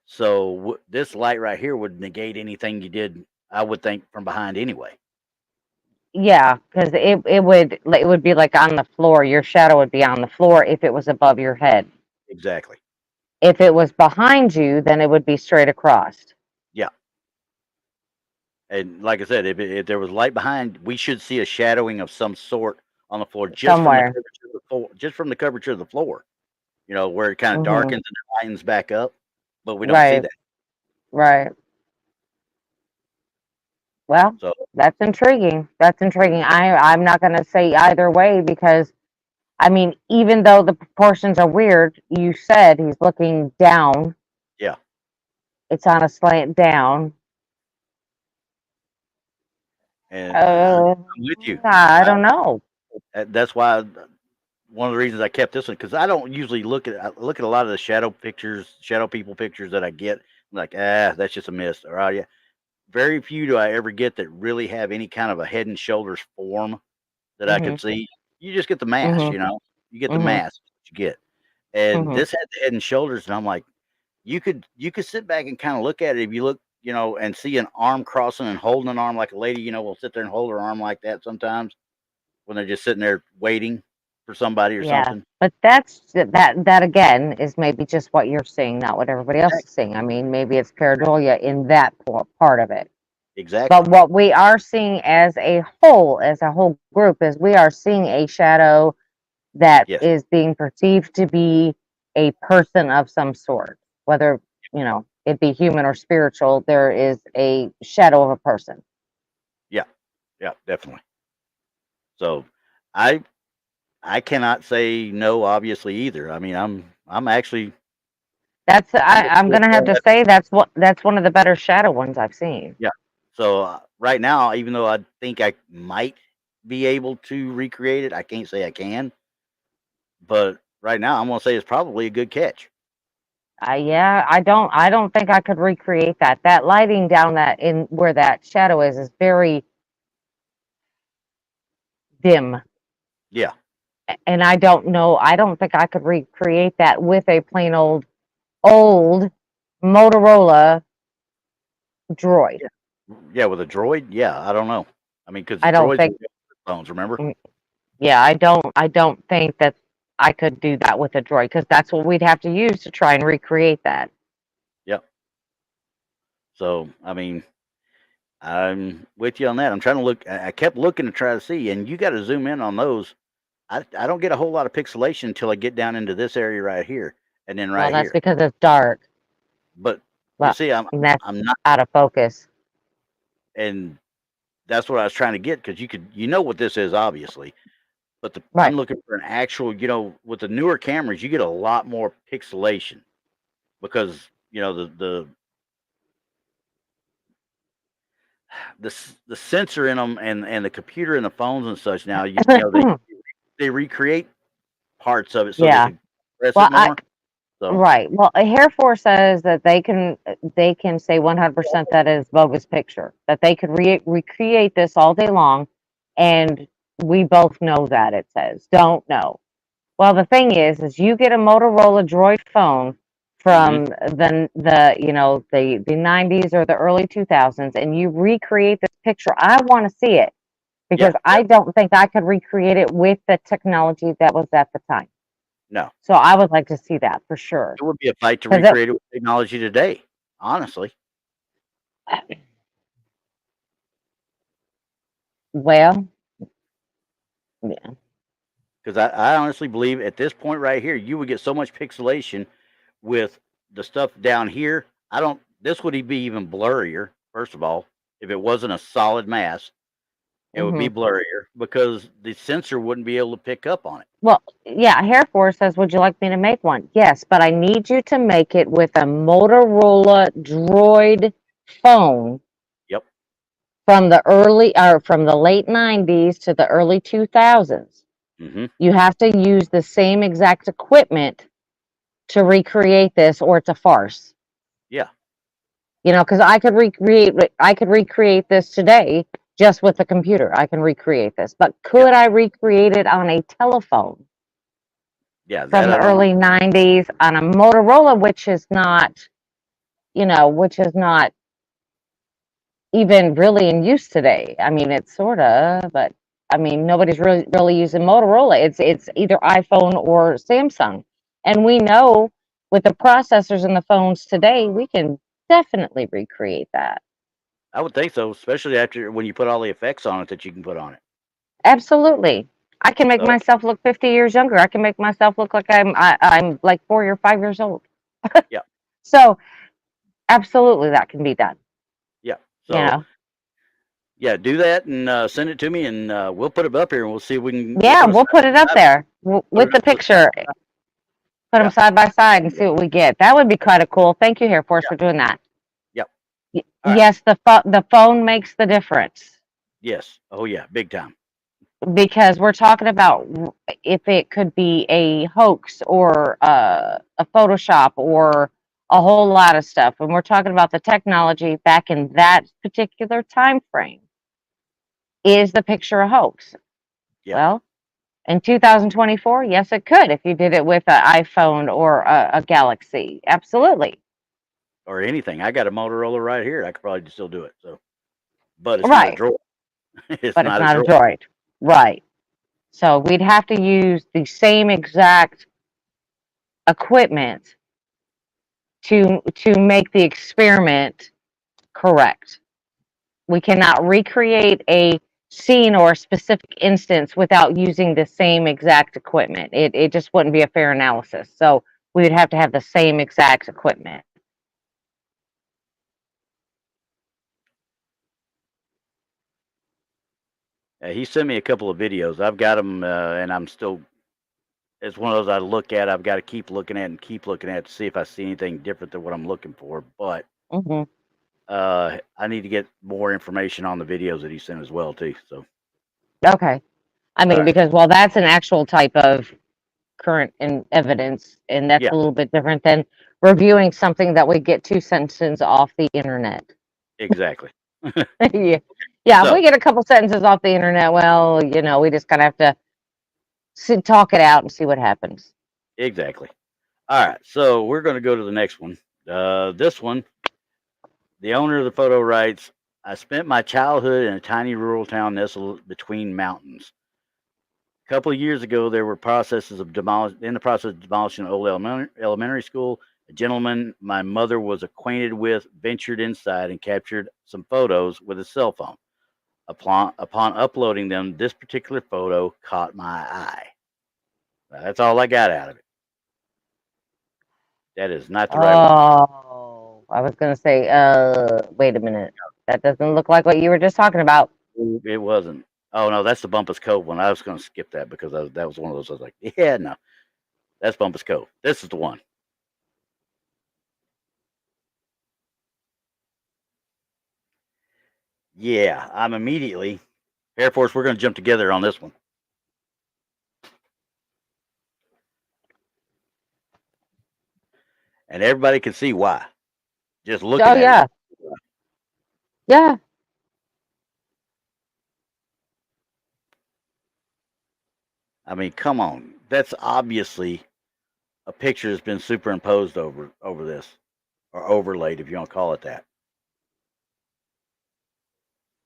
So this light right here would negate anything you did, I would think, from behind anyway. Yeah, because it would be like on the floor. Your shadow would be on the floor if it was above your head. Exactly. If it was behind you, then it would be straight across. Yeah. And like I said, if there was light behind, we should see a shadowing of some sort on the floor just from the Somewhere. curvature of the floor, just from the curvature of the floor. Where it kind of Hmm. darkens and lightens back up, but we don't see Right. that. Right. Well, So that's intriguing. That's intriguing. I'm not going to say either way because I mean, even though the proportions are weird, you said he's looking down. yeah, It's on a slant down. and I'm with you. I don't know. That's why one of the reasons I kept this one because I don't usually look at a lot of the shadow people pictures that I get like, that's just a mist. Or yeah, very few do I ever get that really have any kind of a head and shoulders form that I Mhm. could see. You just get the mask, Mhm. you know. You get the Mhm. mask that you get, and Mhm. this had the head and shoulders, and I'm like, you could sit back and kind of look at it if you look, and see an arm crossing and holding an arm like a lady, will sit there and hold her arm like that sometimes when they're just sitting there waiting for somebody or Yeah, something. but that again is maybe just what you're seeing, not what everybody else is seeing. I mean, maybe it's pareidolia in that part of it. But Exactly. what we are seeing as a whole group, is we are seeing a shadow that Yes. is being perceived to be a person of some sort, whether, it be human or spiritual. There is a shadow of a person. Yeah. Yeah. Definitely. So, I I cannot say no, obviously either. I mean, I'm actually I'm I'm gonna have to say that's one of the better shadow ones I've seen. yeah. So right now, even though I think I might be able to recreate it, I can't say I can. But right now, I'm gonna say it's probably a good catch. Yeah, I don't think I could recreate that. That lighting down that in where that shadow is very dim. Yeah. And I don't know, I don't think I could recreate that with a plain old Motorola droid. Yeah. Yeah. With a droid, yeah. I don't know. I mean, because the I don't droids think are phones. Remember? mm, yeah, I don't think that I could do that with a droid, because that's what we'd have to use to try and recreate that. Yep. So I mean, I'm with you on that. I'm trying to look. I kept looking to try to see, and you got to zoom in on those. I don't get a whole lot of pixelation until I get down into this area right here, and then Well, right that's here. because it's dark. But you Well, see, that's I'm not, out of focus. and that's what I was trying to get because you know what this is obviously, but I'm Right. looking for an actual, with the newer cameras, you get a lot more pixelation because the sensor in them and the computer and the phones and such now they recreate parts of it so they Yeah. can press it Well, more. So right. Well, a Air Force says that they can say 100% that is bogus picture. That they could recreate this all day long, and we both know that it says don't know. Well, the thing is you get a Motorola Droid phone hmm from the 90s or the early 2000s, and you recreate this picture. I want to see it, because yeah, I don't think I could recreate it with the technology that was at the time. no, So I would like to see that for sure. it would be a fight to 'Cause it recreate it with technology today, honestly. well, yeah. Because I honestly believe at this point right here, you would get so much pixelation with the stuff down here. I don't. This would be even blurrier. First of all, if it wasn't a solid mass, it would be Mhm. blurrier because the sensor wouldn't be able to pick up on it. Well, yeah, Hair Force says, "Would you like me to make one?" Yes, but I need you to make it with a Motorola Droid phone Yep. from the late 90s to the early 2000s. hmm You have to use the same exact equipment to recreate this, or it's a farce. Yeah. Because I could recreate this today just with the computer. I can recreate this, but Yeah. could I recreate it on a telephone Yeah. from That the I don't know. early 90s on a Motorola, which is not even really in use today? I mean, it's sort of, but I mean, nobody's really using Motorola. It's either iPhone or Samsung, and we know with the processors in the phones today, we can definitely recreate that. I would think so, especially after when you put all the effects on it that you can put on it. Absolutely. I can make So myself look 50 years younger. I can make myself look like I'm like 4 or 5 years old. yeah. So, absolutely that can be done, Yeah. you So know. yeah, do that and send it to me, and we'll put it up here, and we'll see if we'll Yeah, put a we'll put it up side, there put it with up the to the side. picture. Put them Yeah. side by side and see what we get. That would be kind of cool. Thank you, Air Force, Yeah. for doing that. Yep. All right. Yes, the phone makes the difference, Yes. Oh yeah, big time. because we're talking about if it could be a hoax or a Photoshop or a whole lot of stuff. When we're talking about the technology back in that particular time frame, is the picture a hoax? Yeah. Well, in 2024, yes, it could if you did it with an iPhone or a Galaxy. Absolutely. Or anything. I got a Motorola right here. I could probably still do it. So, but it's not a Right. droid. It's But it's not a not a droid. droid. Right. So we'd have to use the same exact equipment to make the experiment correct. We cannot recreate a scene or a specific instance without using the same exact equipment. It just wouldn't be a fair analysis. So we would have to have the same exact equipment. He sent me a couple of videos. I've got them, and I'm still. It's one of those I look at. I've got to keep looking at and keep looking at to see if I see anything different than what I'm looking for. But Hmm. I need to get more information on the videos that he sent as well too. So, Okay. I all mean, right, because well, that's an actual type of current in evidence, and that's yeah, a little bit different than reviewing something that we get 2 sentences off the internet. exactly. Yeah. Yeah, if we So, get a couple sentences off the internet, well, we just kind of have to talk it out and see what happens. exactly. All right, so we're going to go to the next one. This one, the owner of the photo writes, "I spent my childhood in a tiny rural town nestled between mountains. A couple of years ago, there were in the process of demolishing an old elementary school. A gentleman my mother was acquainted with ventured inside and captured some photos with his cell phone. Upon uploading them, this particular photo caught my eye. That's all I got out of it. That is not the right one. Oh, I was gonna say, wait a minute. That doesn't look like what you were just talking about. It wasn't. Oh no, that's the Bumpus Cove one. I was going to skip that because that was one of those. I was like, yeah, no, that's Bumpus Cove. This is the one. Yeah, I'm immediately Air Force. We're going to jump together on this one, and everybody can see why. Just Oh looking at it. yeah, yeah. I mean, come on. That's obviously a picture that's been superimposed over this or overlaid, if you want to call it that.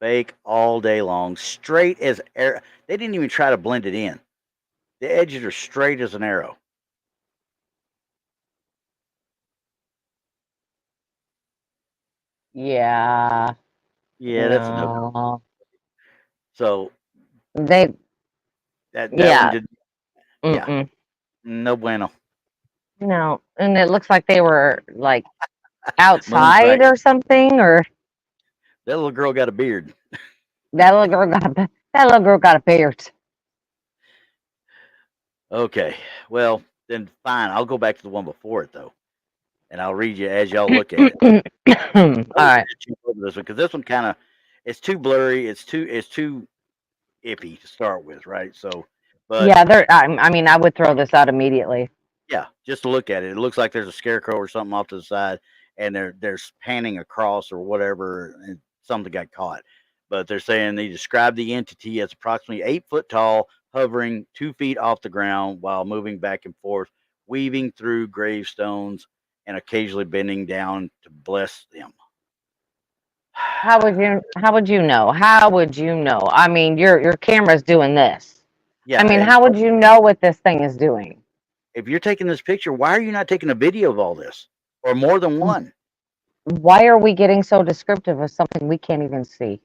Fake all day long, straight as air. They didn't even try to blend it in. The edges are straight as an arrow. Yeah. Yeah, that's a no go. No. So They that one yeah. did. Yeah, Mm-mm. no bueno. No. And it looks like they were like Moonlight. outside or something, or That little girl got a beard. that little girl got a beard. Okay, well then fine. I'll go back to the one before it though, and I'll read you as y'all look at it. All right. This one because this one kind of it's too blurry. It's too iffy to start with, right? So, but Yeah, I mean, I would throw this out immediately. yeah, just to look at it, it looks like there's a scarecrow or something off to the side, and they're panning across or whatever, and something got caught. But they're saying they describe the entity as approximately 8 foot tall, hovering 2 feet off the ground while moving back and forth, weaving through gravestones, and occasionally bending down to bless them. How would you know? How would you know? I mean, your camera's doing this. I Yeah, mean, and how would you know what this thing is doing? if you're taking this picture, why are you not taking a video of all this or more than one? Why are we getting so descriptive of something we can't even see?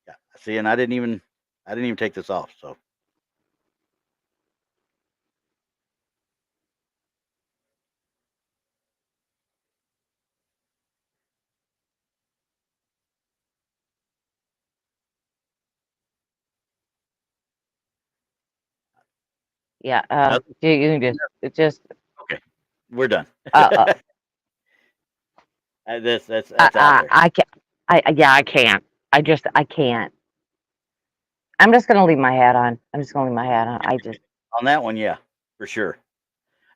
Yeah, see, and I didn't even take this off. So Yeah, nothing. you can just Okay, we're done. uh, uh That's out there. I can't. Yeah, I can't. I can't. I'm just gonna leave my hat on. I'm just gonna leave my hat on. I just On that one, yeah, for sure.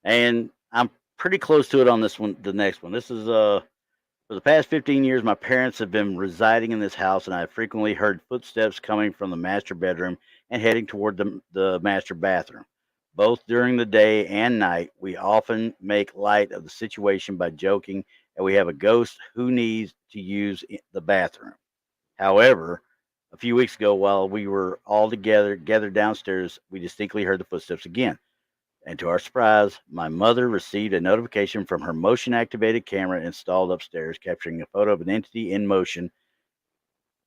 And I'm pretty close to it on this one. The next one. This is for the past 15 years, my parents have been residing in this house, and I have frequently heard footsteps coming from the master bedroom and heading toward the master bathroom. Both during the day and night, we often make light of the situation by joking that we have a ghost who needs to use the bathroom. However, a few weeks ago, while we were all gathered downstairs, we distinctly heard the footsteps again. And to our surprise, my mother received a notification from her motion activated camera installed upstairs, capturing a photo of an entity in motion.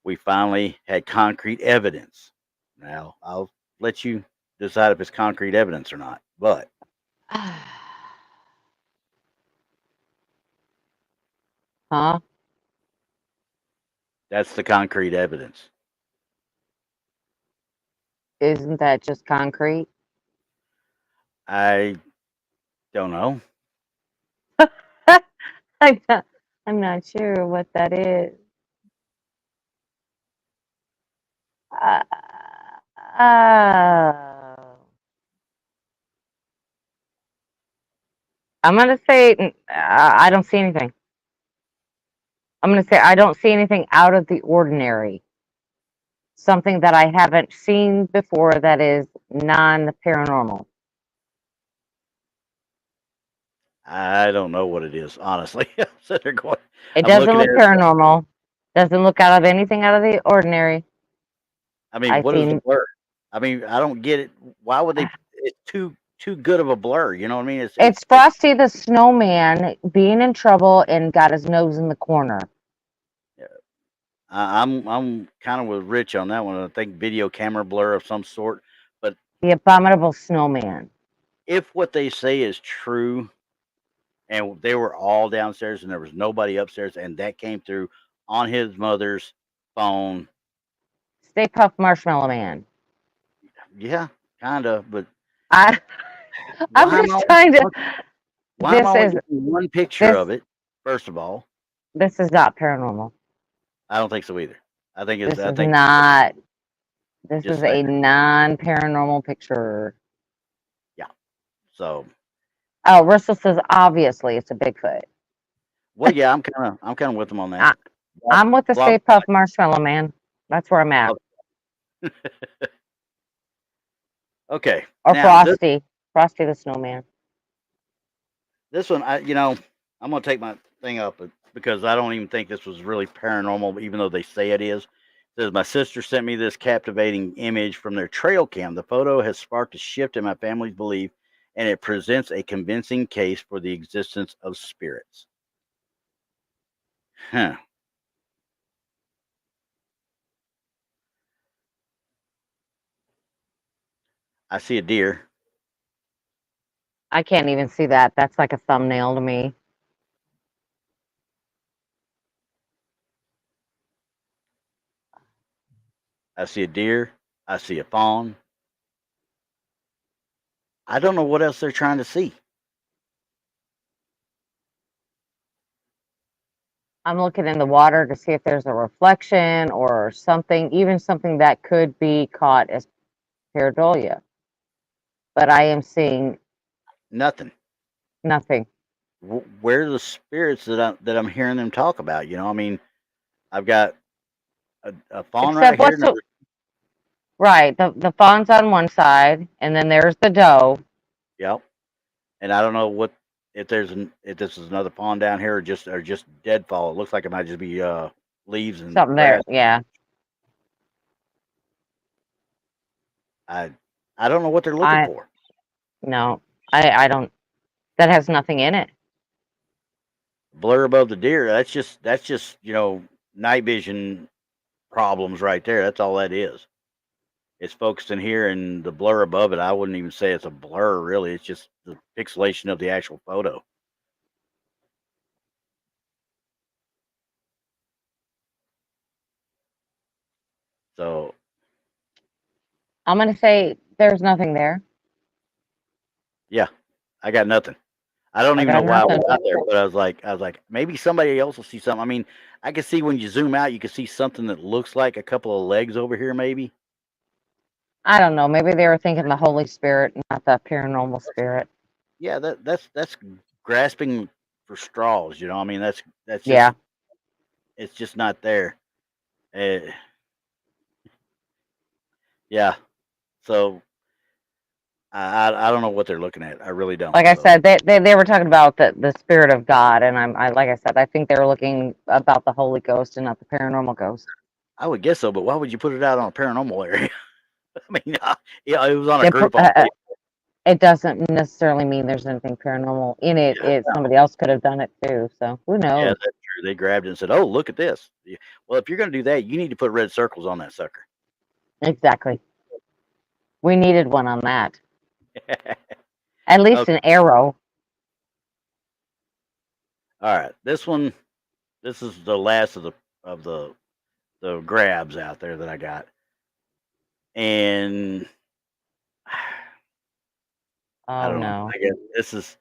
We finally had concrete evidence. Now, I'll let you decide if it's concrete evidence or not, but Huh? that's the concrete evidence. Isn't that just concrete? I don't know. I'm not sure what that is. Uh, oh. I'm gonna say I don't see anything. I'm gonna say I don't see anything out of the ordinary. Something that I haven't seen before that is non-paranormal. I don't know what it is, honestly. So they're going. It I'm doesn't looking at look it. paranormal. Doesn't look out of anything out of the ordinary. I mean, I what is the see. blur? I mean, I don't get it. Why would they? It's too good of a blur. You know what I mean? It's Frosty the Snowman being in trouble and got his nose in the corner. Yeah. I'm kind of with Rich on that one. I think video camera blur of some sort. But The abominable snowman. if what they say is true, and they were all downstairs and there was nobody upstairs, and that came through on his mother's phone, Stay Puft Marshmallow Man. yeah, kind of. But I'm why am I just trying to. why am I only This is getting one picture this of it? First of all, this is not paranormal. I don't think so either. I think This I is think not. This just is a non-paranormal picture. yeah. So Oh, Russell says obviously it's a Bigfoot. well, yeah, I'm kind of with them on that. I'm with the Rob, Stay Puft Marshmallow Man. That's where I'm at. okay. Or Now Frosty the Snowman. this one, I'm gonna take my thing up because I don't even think this was really paranormal, even though they say it is. It says my sister sent me this captivating image from their trail cam. The photo has sparked a shift in my family's belief, and it presents a convincing case for the existence of spirits. Huh. I see a deer. I can't even see that. That's like a thumbnail to me. I see a deer. I see a fawn. I don't know what else they're trying to see. I'm looking in the water to see if there's a reflection or something, even something that could be caught as pareidolia. But I am seeing Nothing. nothing. Where are the spirits that I'm hearing them talk about? You know, I mean, I've got a fawn right Except here. right, the fawn's on one side, and then there's the doe. Yep. And I don't know what if if this is another fawn down here or just deadfall. It looks like it might just be leaves and Something there, grass. yeah. I don't know what they're looking for. No, I don't. That has nothing in it. Blur above the deer. That's just night vision problems right there. That's all that is. It's focused in here, and the blur above it, I wouldn't even say it's a blur, really. It's just the pixelation of the actual photo. So, I'm gonna say there's nothing there. yeah, I got nothing. I don't I even know got why I nothing. went out there, but I was like, maybe somebody else will see something. I mean, I can see when you zoom out, you can see something that looks like a couple of legs over here, maybe. I don't know. Maybe they were thinking the Holy Spirit, not the paranormal spirit. Yeah, that's grasping for straws. You know, I mean, that's just Yeah. it's just not there. Uh, yeah. So I don't know what they're looking at. I really don't. Like I So said, they were talking about the spirit of God, and I like I said, I think they were looking about the Holy Ghost and not the paranormal ghost. I would guess so, but why would you put it out on a paranormal area? I mean, yeah, it was on a It, group on Facebook. it doesn't necessarily mean there's anything paranormal in it. Yeah, Somebody else could have done it too. So who yeah, knows? that's true. They grabbed it and said, "Oh, look at this." Yeah. Well, if you're going to do that, you need to put red circles on that sucker. Exactly. We needed one on that. At least Okay. an arrow. All right. This one, this is the last of the grabs out there that I got, and I Oh don't know. no. I guess this is.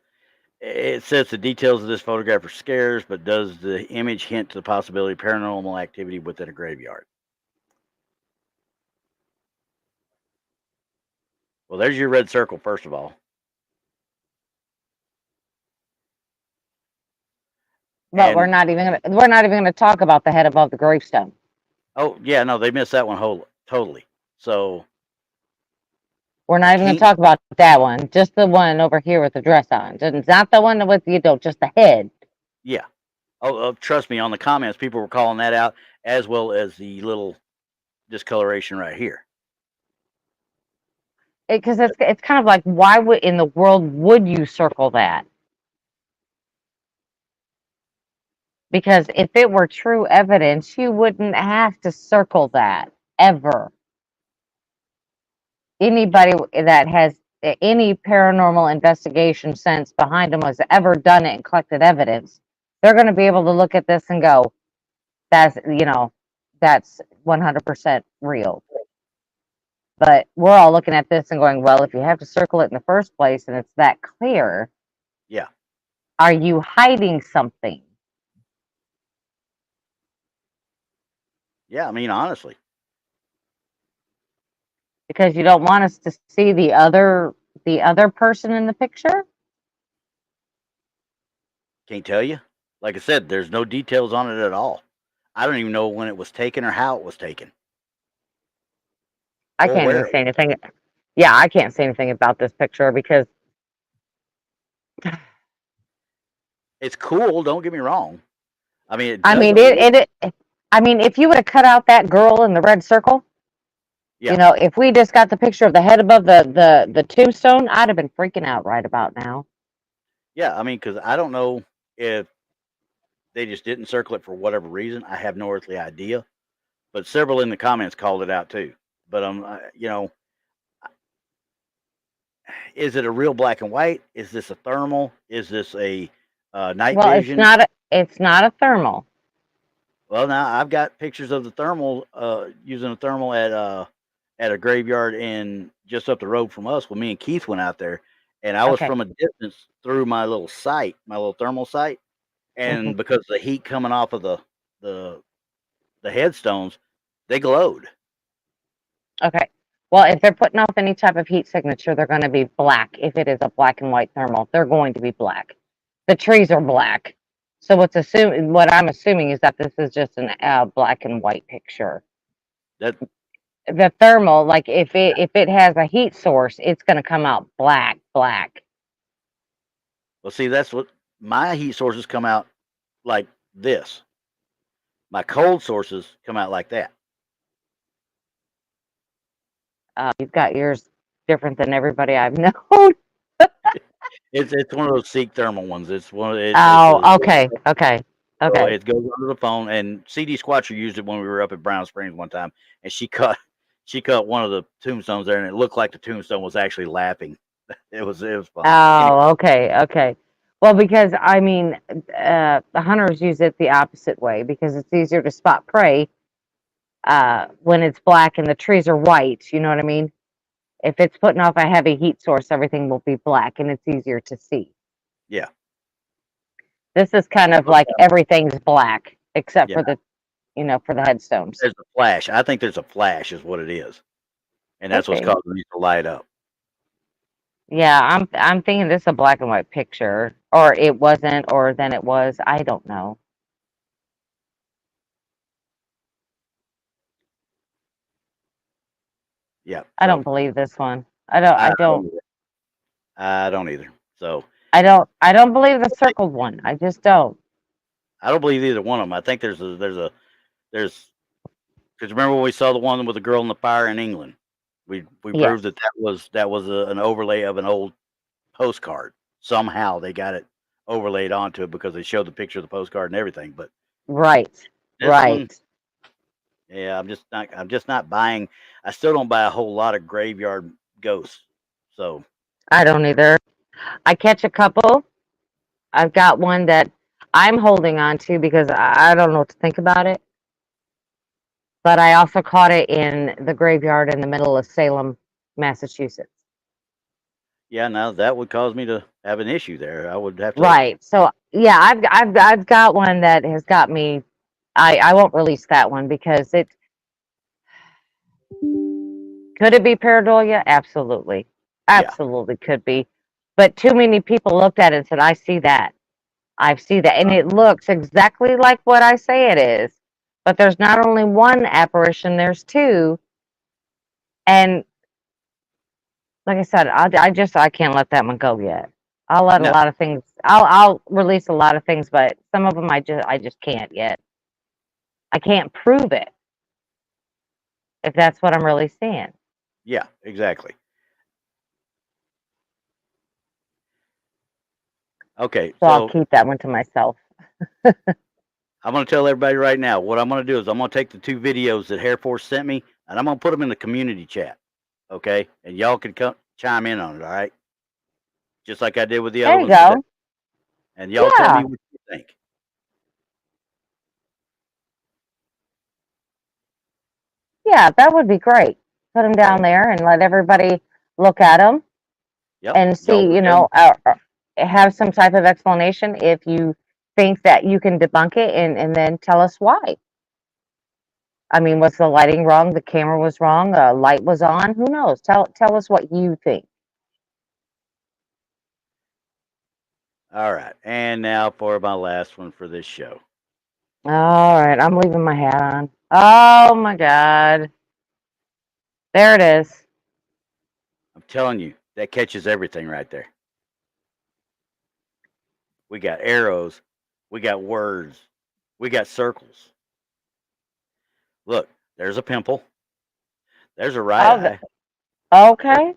It says the details of this photograph are scarce, but does the image hint to the possibility of paranormal activity within a graveyard? Well, there's your red circle, first of all. But we're And not even gonna talk about the head above the gravestone. oh yeah, no, they missed that one totally. So We're I not even gonna can't. talk about that one. Just the one over here with the dress on. It's not the one with just the head. Yeah. Oh, trust me. On the comments, people were calling that out, as well as the little discoloration right here. Because it's kind of like, why would in the world would you circle that? Because if it were true evidence, you wouldn't have to circle that ever. Anybody that has any paranormal investigation sense behind them has ever done it and collected evidence, they're going to be able to look at this and go, that's 100% real. But we're all looking at this and going, well, if you have to circle it in the first place and it's that clear, Yeah. are you hiding something? Yeah. I mean, honestly, Because you don't want us to see the other person in the picture? can't tell you. Like I said, there's no details on it at all. I don't even know when it was taken or how it was taken I or can't where even it say was. anything. Yeah, I can't say anything about this picture because It's cool. Don't get me wrong. I mean, it I does mean look. I mean, if you would have cut out that girl in the red circle, Yeah. if we just got the picture of the head above the tombstone, I'd have been freaking out right about now. Yeah. I mean, because I don't know if they just didn't circle it for whatever reason. I have no earthly idea. But several in the comments called it out too. But is it a real black and white? Is this a thermal? Is this a night Well, vision? it's not a thermal. Well, now I've got pictures of the thermal using a thermal at a graveyard in just up the road from us. When me and Keith went out there, and I was Okay. from a distance through my little sight, my little thermal sight, Mhm. and because of the heat coming off of the the headstones, they glowed. Okay. Well, if they're putting off any type of heat signature, they're going to be black. If it is a black and white thermal, they're going to be black. The trees are black. So what I'm assuming is that this is just a black and white picture. That The thermal, like if it has a heat source, it's going to come out black. well, see, that's what my heat sources come out like this. My cold sources come out like that. You've got yours different than everybody I've known. It's one of those Seek thermal ones. It's one of it's a Oh, okay. so Okay. it goes under the phone. And CD Squatcher used it when we were up at Brown Springs one time, and she cut one of the tombstones there, and it looked like the tombstone was actually laughing. It was fun. Anyway, Oh, okay. Well, because I mean, the hunters use it the opposite way because it's easier to spot prey when it's black and the trees are white. You know what I mean? If it's putting off a heavy heat source, everything will be black and it's easier to see. yeah, This is kind of like everything's black except yeah. for for the headstones. There's a flash. I think there's a flash, is what it is, and that's Could what's be. causing these to light up. Yeah, I'm thinking this is a black and white picture. or it wasn't, or then it was. I don't know. Yeah. I So don't believe this one. I don't. I I don't. I don't either. So I don't. I don't believe the circled one. I just don't. I don't believe either one of them. I think there's because remember when we saw the one with the girl in the fire in England, we Yes. proved that was an overlay of an old postcard. Somehow they got it overlaid onto it because they showed the picture of the postcard and everything. But Right. this one, Right. yeah, I'm just not buying. I still don't buy a whole lot of graveyard ghosts. So I don't either. I catch a couple. I've got one that I'm holding on to because I don't know what to think about it. But I also caught it in the graveyard in the middle of Salem, Massachusetts. yeah, now that would cause me to have an issue there. I would have to. Right. So yeah, I've got one that has got me. I won't release that one because it could it be pareidolia? Absolutely. Yeah, Absolutely could be. But too many people looked at it and said, I see that. I see that. And it looks exactly like what I say it is. But there's not only one apparition, there's two. And like I said, I can't let that one go yet. I'll let a no, lot of things. I'll release a lot of things, but some of them I just can't yet. I can't prove it if that's what I'm really seeing. yeah, exactly. Okay, So I'll so keep that one to myself. I'm going to tell everybody right now what I'm going to do is I'm going to take the two videos that Hair Force sent me and I'm going to put them in the community chat. Okay, and y'all can come chime in on it. All right, just like I did with the other There you ones today, go. and y'all tell me Yeah, what you think. yeah, that would be great. Put them down So, there and let everybody look at them yep, and y'all see, look at them. have some type of explanation if you think that you can debunk it, and then tell us why. I mean, was the lighting wrong? The camera was wrong? The light was on? Who knows? Tell us what you think. All right, and now for my last one for this show. All right, I'm leaving my hat on. Oh my God. There it is. I'm telling you, that catches everything right there. We got arrows, we got words, we got circles. Look, there's a pimple, there's a right Oh, eye, there, okay.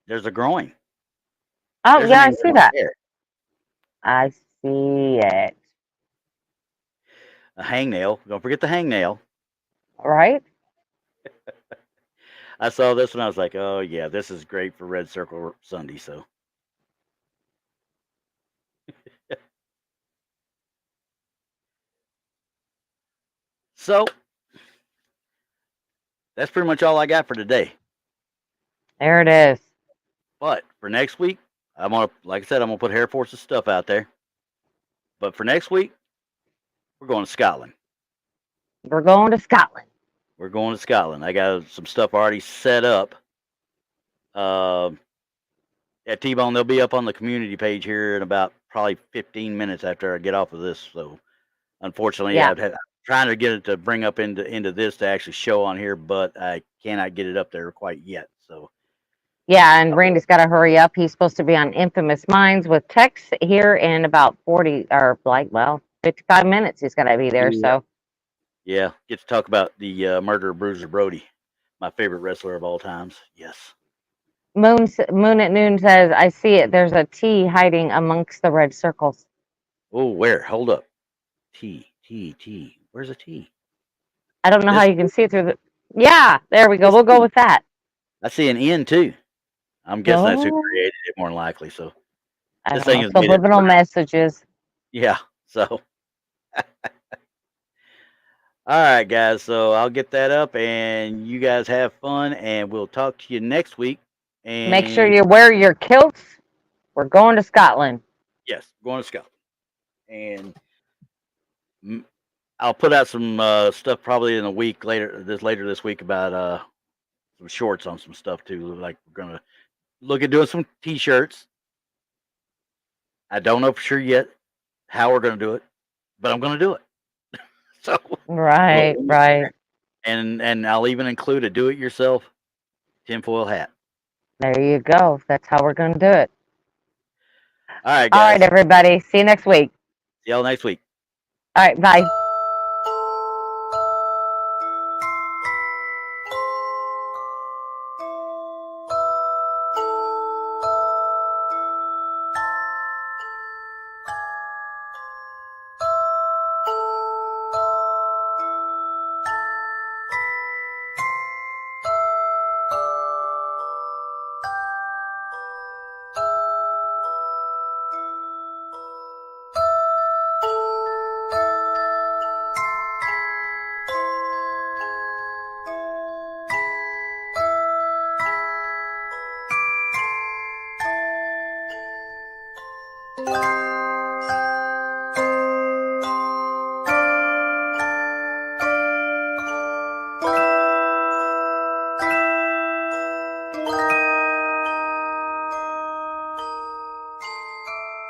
there's a groin, Oh, there's an yeah, I see ingrown that. hair, I see it. a hangnail. Don't forget the hangnail. Right? I saw this one. I was like, oh yeah, this is great for Red Circle Sunday. So that's pretty much all I got for today. There it is. But for next week, I'm gonna, like I said, I'm gonna put Hair Force's stuff out there. But for next week, we're going to Scotland. We're going to Scotland. We're going to Scotland. I got some stuff already set up. Uh, at T-Bone, they'll be up on the community page here in about probably 15 minutes after I get off of this. So unfortunately, Yeah. I'm trying to get it to bring up into this to actually show on here, but I cannot get it up there quite yet. So Yeah, and Randy's got to hurry up. He's supposed to be on Infamous Minds with Tex here in about 40 or like, well, 55 minutes. He's got to be there. yeah, So yeah, get to talk about the murder of Bruiser Brody, my favorite wrestler of all times. Yes. Moon at Noon says, I see it. There's a T hiding amongst the red circles. Oh, where? Hold up. T. Where's a T? I don't know how This you can see it through the. Yeah, there we go. this We'll go T. with that. I see an N too. I'm guessing that's who Oh, created it more than likely. So I this don't thing know. is made it Subliminal around. messages. Yeah. So all right, guys. So I'll get that up, and you guys have fun, and we'll talk to you next week. Make sure And you wear your kilts. We're going to Scotland. yes, going to Scotland, and mm, I'll put out some stuff probably in a week later this week about some shorts on some stuff too. Like we're gonna look at doing some t-shirts. I don't know for sure yet how we're going to do it, but I'm going to do it. So Right, we'll- right. and I'll even include a do-it-yourself tinfoil hat. There you go. That's how we're going to do it. All right, All right, guys. everybody. See you next week. See y'all next week. All right, bye.